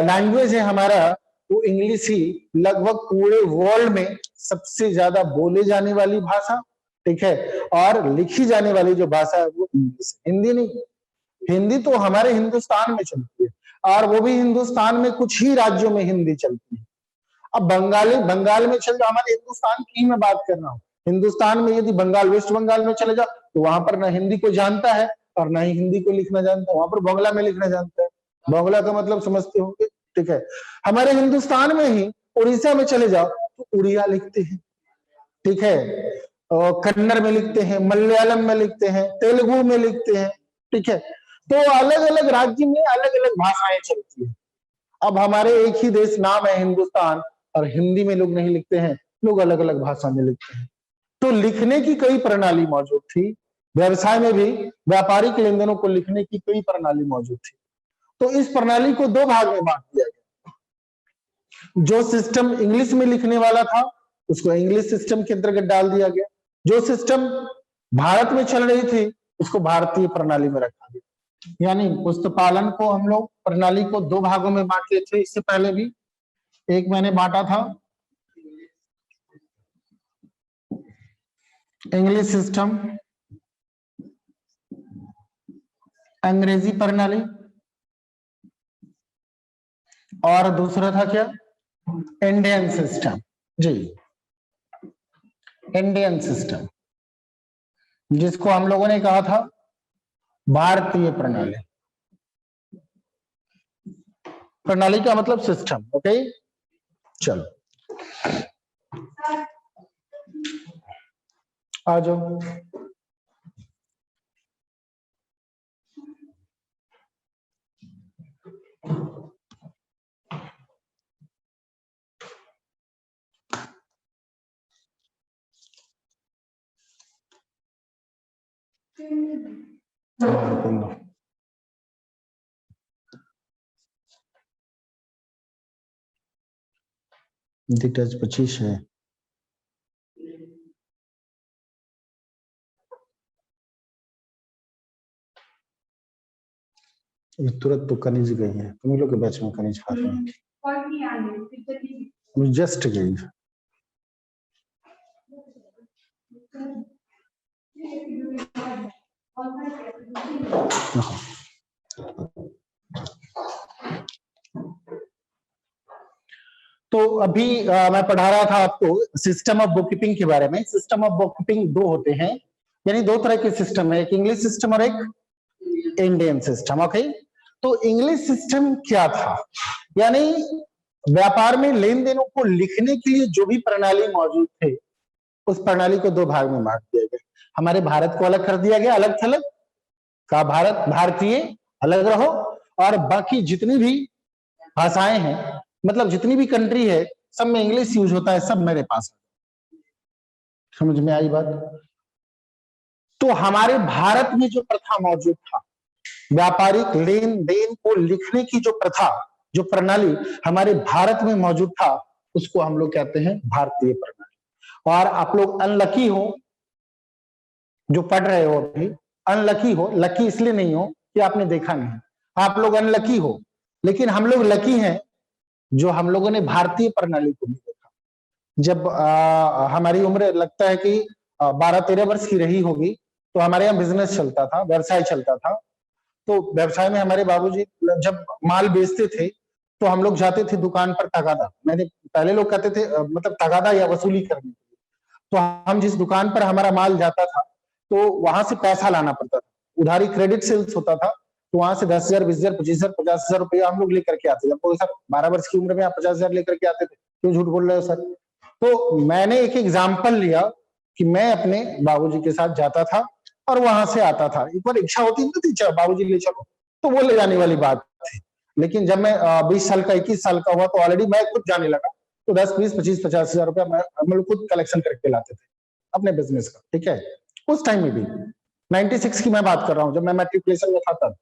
लैंग्वेज है हमारा वो इंग्लिश ही, लगभग पूरे वर्ल्ड में सबसे ज्यादा बोले जाने वाली भाषा, ठीक है, और लिखी जाने वाली जो भाषा है वो इंग्लिश, हिंदी नहीं। हिंदी तो हमारे हिंदुस्तान में चलती है, और वो भी हिंदुस्तान में कुछ ही राज्यों में हिंदी चलती है। अब बंगाल में चल जाओ, हमारे हिंदुस्तान की मैं बात कर रहा हूँ, हिंदुस्तान में यदि बंगाल, वेस्ट बंगाल में चले जाओ तो वहां पर ना हिंदी को जानता है और ना ही हिंदी को लिखना जानता है, वहां पर बांग्ला में लिखना जानता है। बांग्ला का मतलब समझते होंगे, ठीक है। हमारे हिंदुस्तान में ही उड़ीसा में चले जाओ तो उड़िया लिखते हैं, ठीक है, कन्नड़ में लिखते हैं, मलयालम में लिखते हैं, तेलुगु में लिखते हैं, ठीक है। तो अलग अलग राज्य में अलग अलग भाषाएं चलती है। अब हमारे एक ही देश नाम है हिंदुस्तान, और हिंदी में लोग नहीं लिखते हैं, लोग अलग अलग भाषा में लिखते हैं। तो लिखने की कई प्रणाली मौजूद थी, व्यवसाय में भी व्यापारिक लेन देनों को लिखने की कई प्रणाली मौजूद थी। तो इस प्रणाली को दो भाग में बांट दिया गया। जो सिस्टम इंग्लिश में लिखने वाला था उसको इंग्लिश सिस्टम के अंतर्गत डाल दिया गया, जो सिस्टम भारत में चल रही थी उसको भारतीय प्रणाली में रखा गया। यानी पुस्तपालन को हम लोग प्रणाली को दो भागों में बांटे थे, इससे पहले भी एक मैंने बांटा था इंग्लिश सिस्टम, अंग्रेजी प्रणाली, और दूसरा था क्या, इंडियन सिस्टम। जी, इंडियन सिस्टम, जिसको हम लोगों ने कहा था भारतीय प्रणाली। प्रणाली का मतलब सिस्टम, ओके। चलो आ जाओ। डिटेल्स 25 है। तुरंत तो कनीज गई है, तुम लोग के बैच में कनीज खा रहे हैं, जस्ट गई। तो अभी मैं पढ़ा रहा था आपको सिस्टम ऑफ बुक कीपिंग के बारे में। सिस्टम ऑफ बुक कीपिंग दो होते हैं, यानी दो तरह के सिस्टम है, एक इंग्लिश सिस्टम और एक इंडियन सिस्टम, ओके। तो इंग्लिश सिस्टम क्या था, यानी व्यापार में लेन देनों को लिखने के लिए जो भी प्रणाली मौजूद थे उस प्रणाली को दो भाग में बांट दिया गया। हमारे भारत को अलग कर दिया गया, अलग थलग का भारत, भारतीय अलग रहो, और बाकी जितनी भी भाषाएं हैं, मतलब जितनी भी कंट्री है सब में इंग्लिश यूज होता है, सब मेरे पास। समझ में आई बात। तो हमारे भारत में जो प्रथा मौजूद था, व्यापारिक लेन देन को लिखने की जो प्रथा, जो प्रणाली हमारे भारत में मौजूद था, उसको हम लोग कहते हैं भारतीय प्रणाली। और आप लोग अनलकी हो जो पढ़ रहे हो अभी, अनलकी हो, लकी इसलिए नहीं हो कि आपने देखा नहीं, आप लोग अनलकी हो, लेकिन हम लोग लकी हैं जो हम लोगों ने भारतीय प्रणाली को भी देखा। जब हमारी उम्र लगता है कि 12-13 वर्ष की रही होगी, तो हमारे यहाँ बिजनेस चलता था, व्यवसाय चलता था। तो व्यवसाय में हमारे बाबूजी जब माल बेचते थे तो हम लोग जाते थे दुकान पर तगादा, मैंने पहले लोग कहते थे मतलब तगादा या वसूली करने के लिए। तो हम जिस दुकान पर हमारा माल जाता था तो वहां से पैसा लाना पड़ता था, उधारी क्रेडिट सेल्स होता था, तो वहां से 10,000, 20,000, 25,000, 50,000 रुपया हम लोग लेकर के आते थे। हमको सर 12 वर्ष की उम्र में आप 50,000 लेकर के आते थे, क्यों झूठ बोल रहे हो सर। तो मैंने एक एग्जाम्पल लिया कि मैं अपने बाबूजी के साथ जाता था और वहां से आता था। एक बार इच्छा होती थी, बाबूजी ले चलो, तो वो ले जाने वाली बात थी। लेकिन जब मैं 20 साल का, 21 साल का हुआ तो ऑलरेडी मैं खुद जाने लगा, तो 10, 20, 25, 50,000 रुपया हम लोग खुद कलेक्शन करके लाते थे अपने बिजनेस का, ठीक है। उस टाइम में भी 96 की मैं बात कर रहा हूँ, जब मैं मैट्रिकुलेशन में था तब।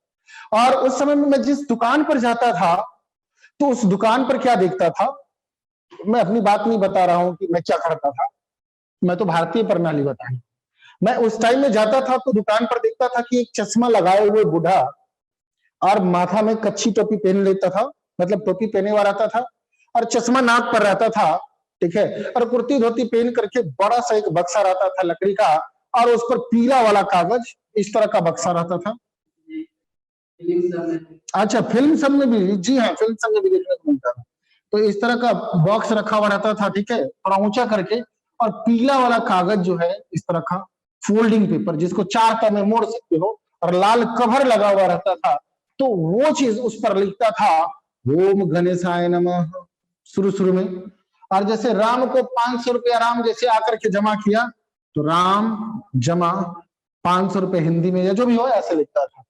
और उस समय में मैं जिस दुकान पर जाता था तो उस दुकान पर क्या देखता था, मैं अपनी बात नहीं बता रहा हूं कि मैं क्या करता था, मैं तो भारतीय प्रणाली बता रही हूं। मैं उस टाइम में जाता था तो दुकान पर देखता था कि एक चश्मा लगाए हुए बूढ़ा और माथा में कच्ची टोपी पहन लेता था, मतलब टोपी पहने हुआ रहता था और चश्मा नाक पर रहता था, ठीक है, और कुर्ती धोती पहन करके बड़ा सा एक बक्सा रहता था लकड़ी का, और उस पर पीला वाला कागज इस तरह का बक्सा रहता था। अच्छा, फिल्म सब में भी, जी हाँ, फिल्म सब में भी देखने को मिलता था। तो इस तरह का बॉक्स रखा हुआ रहता था, ठीक है, थोड़ा ऊंचा करके, और पीला वाला कागज जो है इस तरह का फोल्डिंग पेपर, जिसको चार तरह में मोड़ सकते हो, और लाल कवर लगा हुआ रहता था। तो वो चीज उस पर लिखता था ओम गणेशाय नमः शुरू शुरू में। और जैसे राम को 500 रुपया राम जैसे आकर के जमा किया, तो राम जमा 500 रुपए हिंदी में या जो भी हो ऐसे लिखता था।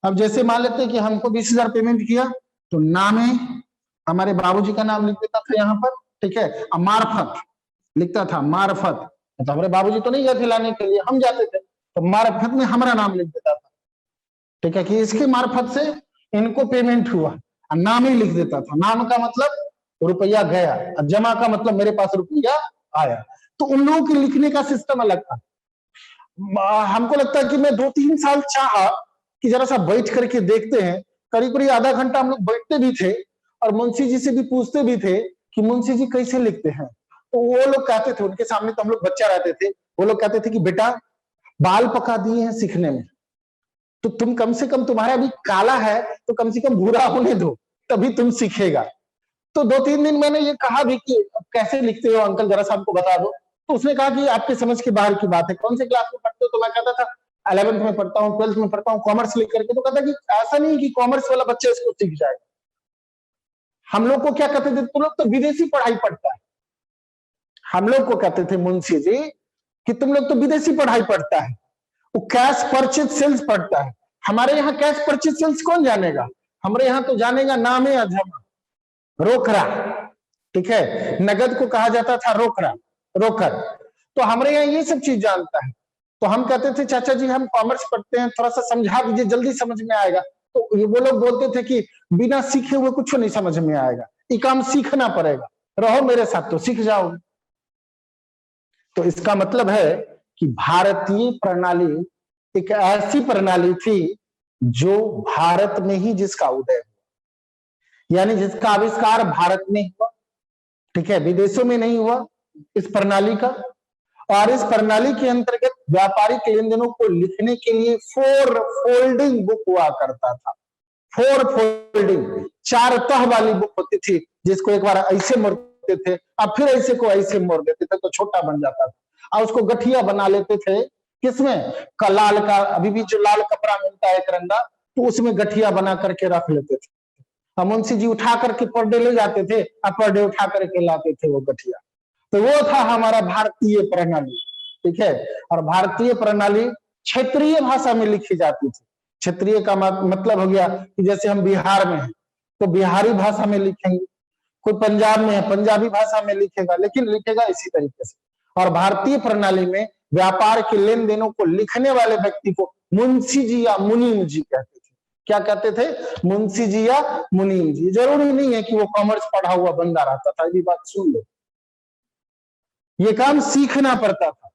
अब जैसे मान लेते कि हमको 20,000 पेमेंट किया, तो नामे हमारे बाबूजी का नाम लिख देता था यहाँ पर, ठीक है, मार्फत लिखता था, मार्फत, तो हमारे बाबूजी तो नहीं गए थे लाने के लिए, हम जाते थे, तो मार्फत में हमारा नाम लिख देता था, ठीक है, कि इसके मार्फत से इनको पेमेंट हुआ, नाम ही लिख देता था। नाम का मतलब रुपया गया, और जमा का मतलब मेरे पास रुपया आया। तो उन लोगों के लिखने का सिस्टम अलग था। हमको लगता है कि मैं 2-3 साल चाहा कि जरा सा बैठ करके देखते हैं, करीब करीब आधा घंटा हम लोग बैठते भी थे और मुंशी जी से भी पूछते भी थे कि मुंशी जी कैसे लिखते हैं। तो वो लोग कहते थे, उनके सामने तो हम लोग बच्चा रहते थे, वो लोग कहते थे कि बेटा बाल पका दिए हैं सीखने में, तो तुम कम से कम, तुम्हारा भी काला है तो कम से कम भूरा होने दो, तभी तुम सीखेगा। तो 2-3 दिन मैंने ये कहा भी कि कैसे लिखते हो अंकल, जरा सा हमको बता दो। तो उसने कहा कि आपके समझ के बाहर की बात है, कौन से क्लास में पढ़ते हो? तो मैं कहता था 11th में पढ़ता हूँ, 12th में पढ़ता हूँ, कॉमर्स लेकर के। तो कहता कि ऐसा नहीं कि कॉमर्स वाला बच्चा इसको सीख जाएगा। हम लोग को क्या कहते थे, तुम लोग तो विदेशी पढ़ाई पढ़ता है। हम लोग को कहते थे मुंशी जी कि तुम लोग तो विदेशी पढ़ाई पढ़ता है, वो कैश परचेज सेल्स पढ़ता है। हमारे यहाँ कैश परचेज सेल्स कौन जानेगा? हमारे यहाँ तो जानेगा नामे अजमा, रोकड़ा, ठीक है, नगद को कहा जाता था रोकड़ा, रोकर। तो हमारे यहाँ ये सब चीज जानता है। तो हम कहते थे चाचा जी हम कॉमर्स पढ़ते हैं, थोड़ा सा समझा दीजिए, जल्दी समझ में आएगा। तो वो लोग बोलते थे कि बिना सीखे हुए कुछ नहीं समझ में आएगा, ये काम सीखना पड़ेगा, रहो मेरे साथ तो सीख जाओगे। तो इसका मतलब है कि भारतीय प्रणाली एक ऐसी प्रणाली थी जो भारत में ही जिसका उदय हुआ, यानी जिसका आविष्कार भारत में हुआ, ठीक है, विदेशों में नहीं हुआ इस प्रणाली का। और इस प्रणाली के अंतर्गत व्यापारिक लेन देनों को लिखने के लिए 4 फोल्डिंग बुक हुआ करता था। 4 फोल्डिंग, 4 तह वाली बुक होती थी, जिसको एक बार ऐसे मोड़ते थे, अब फिर ऐसे को ऐसे मोड़ देते थे तो छोटा बन जाता था, और उसको गठिया बना लेते थे। किसमें? लाल का, अभी भी जो लाल कपड़ा मिलता है तिरंगा, तो उसमें गठिया बना करके रख लेते थे। हम मुंशी जी उठा करके पर डे ले जाते थे, और पर डे उठा करके लाते थे वो गठिया। तो वो था हमारा भारतीय प्रणाली, ठीक है। और भारतीय प्रणाली क्षेत्रीय भाषा में लिखी जाती थी। क्षेत्रीय का मतलब हो गया कि जैसे हम बिहार में हैं तो बिहारी भाषा में लिखेंगे, कोई पंजाब में है पंजाबी भाषा में लिखेगा, लेकिन लिखेगा इसी तरीके से। और भारतीय प्रणाली में व्यापार के लेन देनों को लिखने वाले व्यक्ति को मुंशी जी या मुनीम जी कहते थे। क्या कहते थे? मुंशी जी या मुनीम जी। जरूरी नहीं है कि वो कॉमर्स पढ़ा हुआ बंदा रहता था, ये बात सुन लो, ये काम सीखना पड़ता था।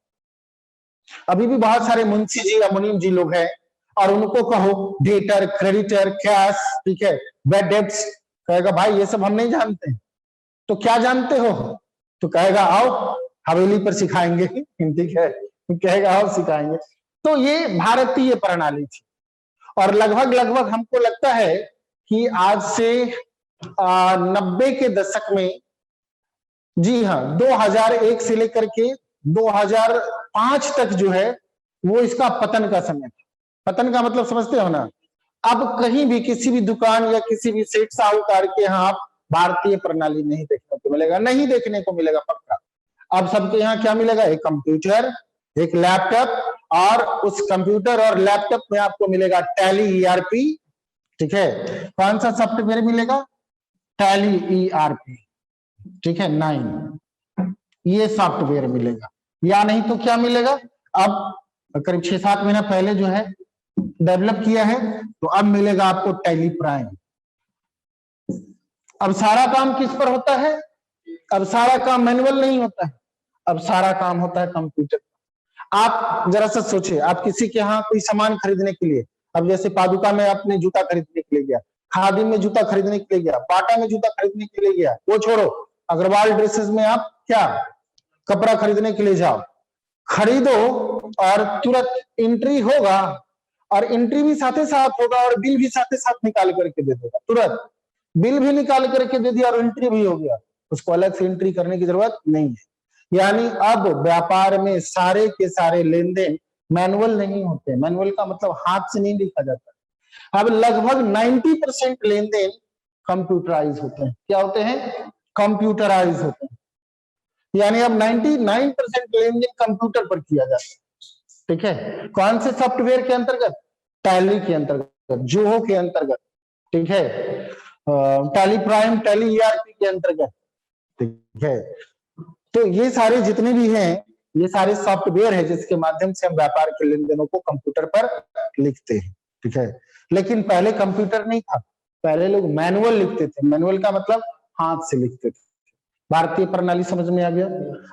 अभी भी बहुत सारे मुंशी जी या मुनीम जी लोग हैं, और उनको कहो डेटर, क्रेडिटर, कैश, ठीक है, बैड डेब्ट्स, कहेगा भाई ये सब हम नहीं जानते। तो क्या जानते हो? तो कहेगा आओ हवेली पर सिखाएंगे, ठीक है, कहेगा आओ सिखाएंगे। तो ये भारतीय प्रणाली थी। और लगभग लगभग हमको लगता है कि आज से 90 के दशक में, जी हाँ, 2001 से लेकर के 2005 तक जो है वो इसका पतन का समय था। पतन का मतलब समझते हो ना? अब कहीं भी किसी भी दुकान या किसी भी सेठ साहूकार के यहाँ आप भारतीय प्रणाली नहीं देखने को मिलेगा, नहीं देखने को मिलेगा पक्का। अब सबके यहाँ क्या मिलेगा? एक कंप्यूटर, एक लैपटॉप, और उस कंप्यूटर और लैपटॉप में आपको मिलेगा टैली ईआरपी, ठीक है। कौन सा सॉफ्टवेयर मिलेगा? टैली ईआरपी, ठीक है, 9 ये सॉफ्टवेयर मिलेगा। या नहीं तो क्या मिलेगा? अब करीब 6-7 महीना पहले जो है डेवलप किया है, तो अब मिलेगा आपको टैली प्राइम। अब सारा काम किस पर होता है? अब सारा काम मैनुअल नहीं होता है, अब सारा काम होता है कंप्यूटर। आप जरा सा सोचिए, आप किसी के यहाँ कोई सामान खरीदने के लिए, अब जैसे पादुका में आपने जूता खरीदने के लिए गया, खादी में जूता खरीदने के लिए गया, बाटा में जूता खरीदने के लिए गया, वो छोड़ो, अग्रवाल ड्रेसेस में आप क्या कपड़ा खरीदने के लिए जाओ, खरीदो और तुरंत एंट्री होगा, और एंट्री भी साथ ही साथ होगा और बिल भी साथ ही साथ निकाल करके दे देगा, तुरंत बिल भी निकाल करके दे दिया और एंट्री भी हो गया, उसको अलग से एंट्री करने की जरूरत नहीं है। यानी अब व्यापार में सारे के सारे लेन देन मैनुअल नहीं होते। मैनुअल का मतलब हाथ से नहीं लिखा जाता। अब लगभग 90% लेन देन कंप्यूटराइज होते हैं। क्या होते हैं? कंप्यूटराइज होते हैं। यानी अब 99% लेन देन कंप्यूटर पर किया जाता है। ठीक है, कौन से सॉफ्टवेयर के अंतर्गत? टैली के अंतर्गत, जोहो के अंतर्गत, ठीक है, टैली प्राइम, टैली ईआरपी के अंतर्गत। ठीक है, तो ये सारे जितने भी हैं, ये सारे सॉफ्टवेयर है जिसके माध्यम से हम व्यापार के लेन देनों को कंप्यूटर पर लिखते हैं। ठीक है, लेकिन पहले कंप्यूटर नहीं था, पहले लोग मैनुअल लिखते थे। मैनुअल का मतलब हाथ से लिखते थे। भारतीय प्रणाली समझ में आ गया?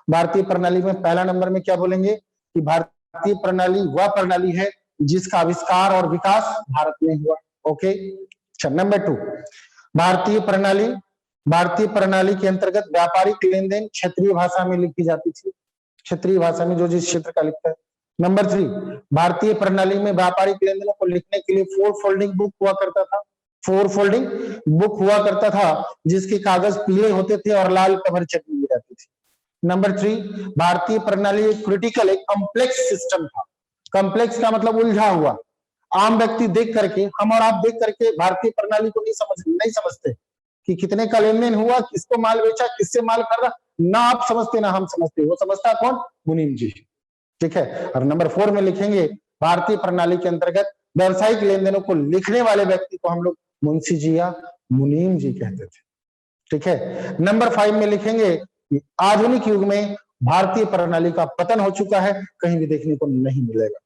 भारतीय प्रणाली में पहला नंबर में क्या बोलेंगे कि भारतीय प्रणाली वह प्रणाली है जिसका आविष्कार और विकास भारत में हुआ। ओके, अच्छा, नंबर 2, भारतीय प्रणाली, भारतीय प्रणाली के अंतर्गत व्यापारिक लेन देन क्षेत्रीय भाषा में लिखी जाती थी, क्षेत्रीय भाषा में जो जिस क्षेत्र का लिखता है। नंबर 3, भारतीय प्रणाली में व्यापारिक लेन देनों को लिखने के लिए 4 फोल्डिंग बुक हुआ करता था। 4 फोल्डिंग बुक हुआ करता था जिसके कागज पीले होते थे और लाल कवर चटनी दी जाती थी। नंबर 3, भारतीय प्रणाली एक क्रिटिकल, एक कॉम्प्लेक्स सिस्टम था। कॉम्प्लेक्स का मतलब उलझा हुआ। आम व्यक्ति देख करके, हम और आप देख करके भारतीय प्रणाली को नहीं समझते कि कितने का लेन देन हुआ, किसको माल बेचा, किससे माल खरीदा, ना आप समझते ना हम समझते, वो समझता कौन? मुनीम जी। ठीक है, और नंबर 4 में लिखेंगे भारतीय प्रणाली के अंतर्गत व्यवसायिक लेन देनों को लिखने वाले व्यक्ति को हम लोग मुंशी जी या मुनीम जी कहते थे। ठीक है, नंबर 5 में लिखेंगे कि आधुनिक युग में भारतीय प्रणाली का पतन हो चुका है, कहीं भी देखने को नहीं मिलेगा,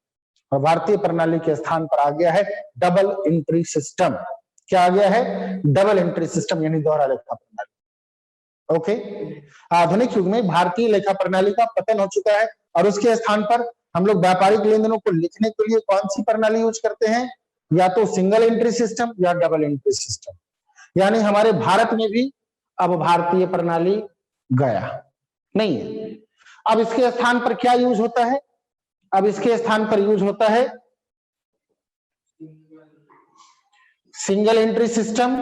और भारतीय प्रणाली के स्थान पर आ गया है डबल एंट्री सिस्टम। क्या आ गया है? डबल एंट्री सिस्टम, यानी दोहरा लेखा प्रणाली। ओके, आधुनिक युग में भारतीय लेखा प्रणाली का पतन हो चुका है और उसके स्थान पर हम लोग व्यापारिक लेन देनों को लिखने के लिए कौन सी प्रणाली यूज करते हैं? या तो सिंगल एंट्री सिस्टम या डबल एंट्री सिस्टम। यानी हमारे भारत में भी अब भारतीय प्रणाली गया नहीं है। अब इसके स्थान पर क्या यूज होता है? अब इसके स्थान पर यूज होता है सिंगल एंट्री सिस्टम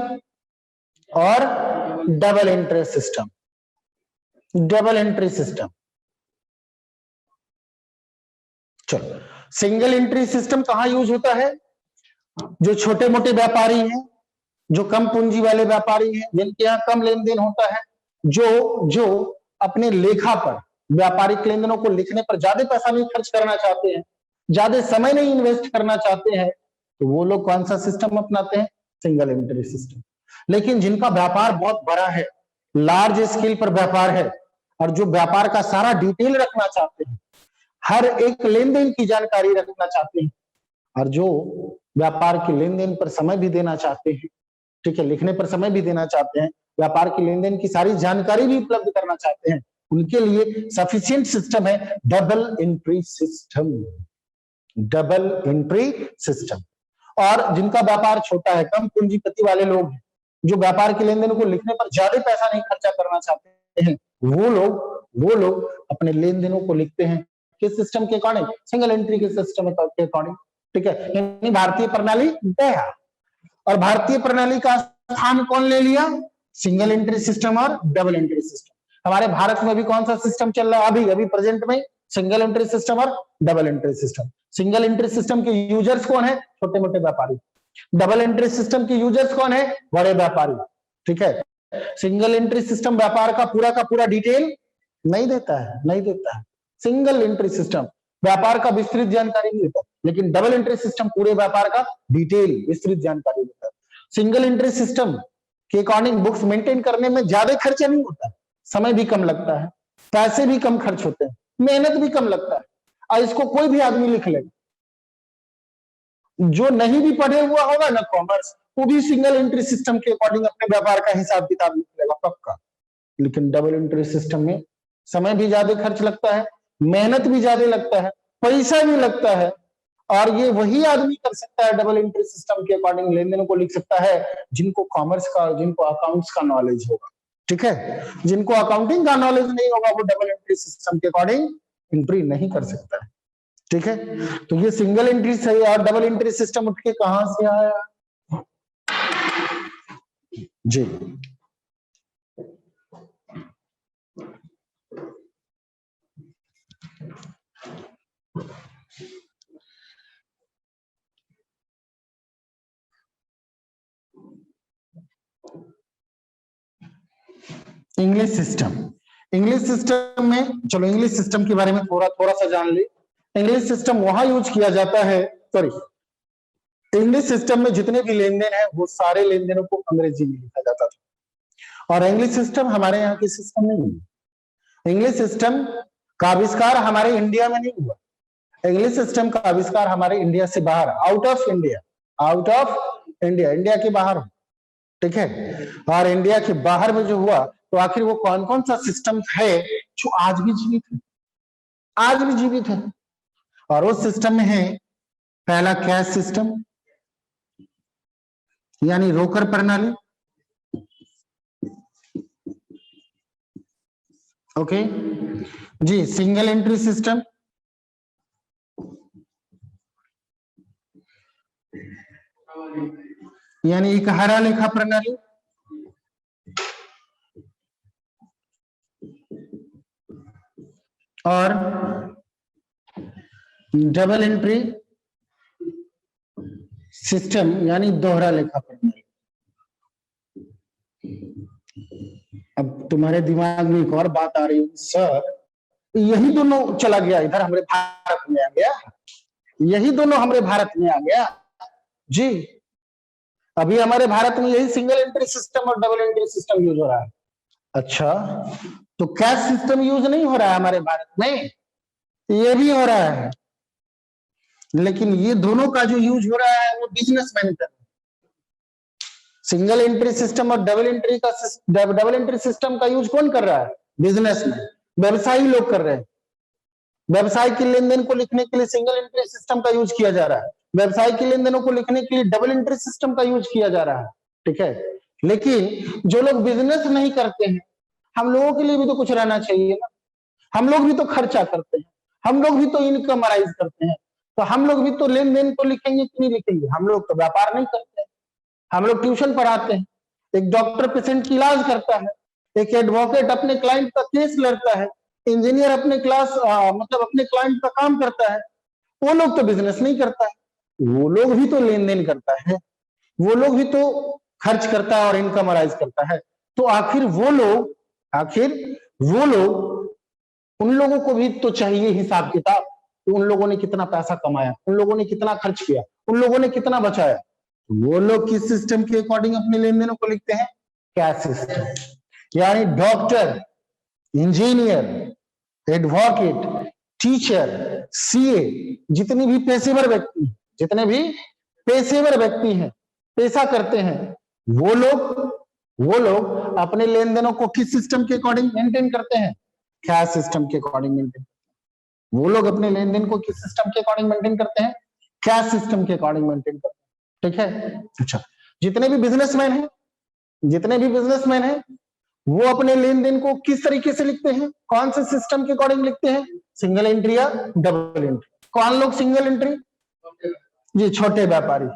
और double entry system. Double entry system, चलो, सिंगल एंट्री सिस्टम कहां यूज होता है? जो छोटे मोटे व्यापारी हैं, जो कम पूंजी वाले व्यापारी हैं, जिनके यहाँ कम लेन देन होता है, जो अपने लेखा पर व्यापारिक लेन देनों को लिखने पर ज्यादा पैसा नहीं खर्च करना चाहते हैं, ज्यादा समय नहीं इन्वेस्ट करना चाहते हैं, तो वो लोग कौन सा सिस्टम अपनाते हैं? Single entry system. लेकिन जिनका व्यापार बहुत बड़ा है, लार्ज स्केल पर व्यापार है, और जो व्यापार का सारा डिटेल रखना चाहते हैं, हर एक लेन देन की जानकारी रखना चाहते हैं, और जो व्यापार के लेन देन पर समय भी देना चाहते हैं, ठीक है, लिखने पर समय भी देना चाहते हैं, व्यापार के लेन देन की सारी जानकारी भी उपलब्ध करना चाहते हैं, उनके लिए सफिशिएंट सिस्टम है double entry system. Double entry system. और जिनका व्यापार छोटा है, कम पूंजीपति वाले लोग हैं, जो व्यापार के लेन देन को लिखने पर ज्यादा पैसा नहीं खर्चा करना चाहते हैं, वो लोग अपने लेन देनों को लिखते हैं किस सिस्टम के अकॉर्डिंग? सिंगल एंट्री के सिस्टम के अकॉर्डिंग। ठीक है, यानी भारतीय प्रणाली गया, और भारतीय प्रणाली का स्थान कौन ले लिया? सिंगल एंट्री सिस्टम और डबल एंट्री सिस्टम। हमारे भारत में भी कौन सा सिस्टम चल रहा है अभी प्रेजेंट में? सिंगल एंट्री सिस्टम और double entry system. Single entry system के यूजर्स कौन है? छोटे मोटे व्यापारी। डबल एंट्री सिस्टम के यूजर्स कौन है? बड़े व्यापारी। ठीक है, सिंगल एंट्री सिस्टम व्यापार का पूरा डिटेल नहीं देता है, सिंगल एंट्री सिस्टम व्यापार का विस्तृत जानकारी नहीं देता, लेकिन डबल एंट्री सिस्टम पूरे व्यापार का डिटेल विस्तृत जानकारी देता है। सिंगल एंट्री सिस्टम के अकॉर्डिंग बुक्स मेंटेन करने में ज्यादा खर्चा नहीं होता है, समय भी कम लगता है, पैसे भी कम खर्च होते हैं, मेहनत भी कम लगता है, और इसको कोई भी आदमी लिख लेगा। जो नहीं भी पढ़े हुआ होगा ना कॉमर्स, वो भी सिंगल एंट्री सिस्टम के अकॉर्डिंग अपने व्यापार का हिसाब किताब निकलेगा पक्का। लेकिन डबल एंट्री सिस्टम में समय भी ज्यादा खर्च लगता है, मेहनत भी ज्यादा लगता है, पैसा भी लगता है, और ये वही आदमी कर सकता है डबल एंट्री सिस्टम के अकॉर्डिंग लेन देन को लिख सकता है जिनको कॉमर्स का, जिनको अकाउंट्स का नॉलेज होगा। ठीक है, जिनको अकाउंटिंग का नॉलेज नहीं होगा वो डबल एंट्री सिस्टम के अकॉर्डिंग एंट्री नहीं कर सकता है। ठीक है, तो ये सिंगल एंट्री सही और डबल एंट्री सिस्टम उठ के कहां से आया जी? इंग्लिश सिस्टम, इंग्लिश सिस्टम में, चलो इंग्लिश सिस्टम के बारे में थोड़ा सा जान ले। इंग्लिश सिस्टम वहां यूज किया जाता है, सॉरी, इंग्लिश सिस्टम में जितने भी लेन देन है वो सारे लेन देनों को अंग्रेजी में लिखा जाता था, और इंग्लिश सिस्टम हमारे यहाँ की सिस्टम नहीं है। इंग्लिश सिस्टम का आविष्कार हमारे इंडिया में नहीं हुआ, इंग्लिश सिस्टम का आविष्कार हमारे इंडिया से बाहर, out of India, out of India, India के बाहर। ठीक है, और इंडिया के बाहर में जो हुआ, तो आखिर वो कौन कौन सा सिस्टम है जो आज भी जीवित है, आज भी जीवित है? और उस सिस्टम में है पहला कैश सिस्टम, यानी रोकर प्रणाली। ओके जी, सिंगल एंट्री सिस्टम, यानी इकहारा लेखा प्रणाली, और डबल एंट्री सिस्टम यानी दोहरा लेखा प्रणाली। अब तुम्हारे दिमाग में एक और बात आ रही है, सर यही दोनों चला गया इधर हमारे भारत में आ गया, यही दोनों हमारे भारत में आ गया जी। अभी हमारे भारत में यही सिंगल एंट्री सिस्टम और डबल एंट्री सिस्टम यूज हो रहा है। अच्छा, तो कैश सिस्टम यूज नहीं हो रहा है हमारे भारत में? ये भी हो रहा है, लेकिन ये दोनों का जो यूज हो रहा है वो बिजनेसमैन कर, सिंगल एंट्री सिस्टम और डबल एंट्री सिस्टम का यूज कौन कर रहा है? बिजनेसमैन, व्यवसायी लोग कर रहे हैं। व्यवसाय के लेन देन को लिखने के लिए सिंगल एंट्री सिस्टम का यूज किया जा रहा है, व्यवसाय के लेन देनों को लिखने के लिए डबल एंट्री सिस्टम का यूज किया जा रहा है। ठीक है, लेकिन जो लोग बिजनेस नहीं करते हैं, हम लोगों के लिए भी तो कुछ रहना चाहिए ना, हम लोग भी तो खर्चा करते हैं, हम लोग भी तो इनकम अराइज करते हैं, तो हम लोग भी तो लेन देन को लिखेंगे कि नहीं लिखेंगे? हम लोग तो व्यापार नहीं करते हैं, हम लोग ट्यूशन पढ़ाते हैं, एक डॉक्टर पेशेंट की इलाज करता है, एक एडवोकेट अपने क्लाइंट का केस लड़ता है, इंजीनियर अपने अपने क्लाइंट का काम करता है। वो लोग तो बिजनेस नहीं करता है, वो लोग भी तो लेन देन करता है, वो लोग भी तो खर्च करता है और इनकम अराइज करता है। तो आखिर वो लोग उन लोगों को भी तो चाहिए हिसाब किताब, तो उन लोगों ने कितना पैसा कमाया, उन लोगों ने कितना खर्च किया, उन लोगों ने कितना बचाया। वो लोग किस सिस्टम के अकॉर्डिंग अपने लेन देनों को लिखते हैं? कैश सिस्टम, यानी doctor, engineer, advocate, teacher, CA, जितने भी पेशेवर व्यक्ति हैं, पैसा करते हैं, वो लोग अपने लेन देनों को किस सिस्टम के अकॉर्डिंग मेंटेन करते हैं? कैश सिस्टम के अकॉर्डिंग मेंटेन। वो लोग अपने लेन देन को किस सिस्टम के अकॉर्डिंग मेंटेन करते हैं? कैश सिस्टम के अकॉर्डिंग मेंटेन करते हैं। ठीक है, अच्छा, जितने भी बिजनेसमैन हैं वो अपने लेन देन को किस तरीके से लिखते हैं? कौन से सिस्टम के अकॉर्डिंग लिखते हैं? सिंगल एंट्री या डबल एंट्री? कौन लोग सिंगल एंट्री? जी, छोटे व्यापारी,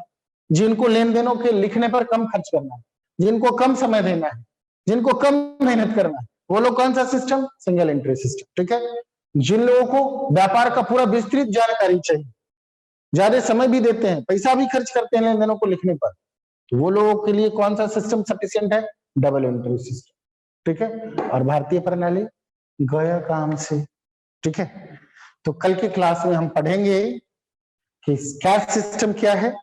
जिनको लेन देनों के लिखने पर कम खर्च करना है, जिनको कम समय देना है, जिनको कम मेहनत करना है, वो लोग कौन सा सिस्टम? Single entry system. ठीक है, जिन लोगों को व्यापार का पूरा विस्तृत जानकारी चाहिए, ज्यादा समय भी देते हैं, पैसा भी खर्च करते हैं लेन देनों को लिखने पर, तो वो लोगों के लिए कौन सा सिस्टम सफिशिएंट है? Double entry system. ठीक है, और भारतीय प्रणाली गया काम से। ठीक है, तो कल की क्लास में हम पढ़ेंगे कि कैश सिस्टम क्या है,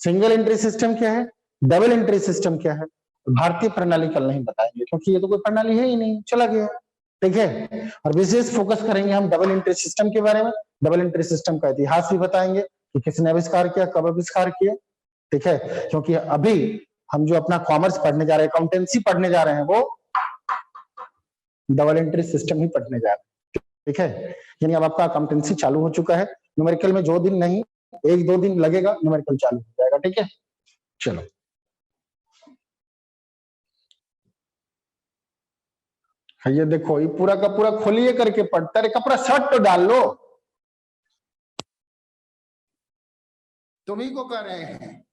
सिंगल एंट्री सिस्टम क्या है, डबल एंट्री सिस्टम क्या है। भारतीय प्रणाली कल नहीं बताएंगे, क्योंकि ये तो कोई प्रणाली है ही नहीं, चला गया। ठीक है, और विशेष फोकस करेंगे हम डबल एंट्री सिस्टम के बारे में, डबल एंट्री सिस्टम का इतिहास भी बताएंगे, कि किसने आविष्कार किया, कब आविष्कार किया, ठीक है। क्योंकि अभी हम जो अपना कॉमर्स पढ़ने जा रहे हैं, अकाउंटेंसी पढ़ने जा रहे हैं, वो डबल एंट्री सिस्टम ही पढ़ने जा रहे हैं, ठीक है। यानी अब आपका अकाउंटेंसी चालू हो चुका है। न्यूमेरिकल में जो दिन नहीं, 1-2 दिन लगेगा, न्यूमेरिकल चालू हो जाएगा, ठीक है। चलो ये देखो, ये पूरा का पूरा खोलिए करके पढ़ता, कपड़ा शर्ट तो डाल लो, तुम्ही को कह रहे हैं।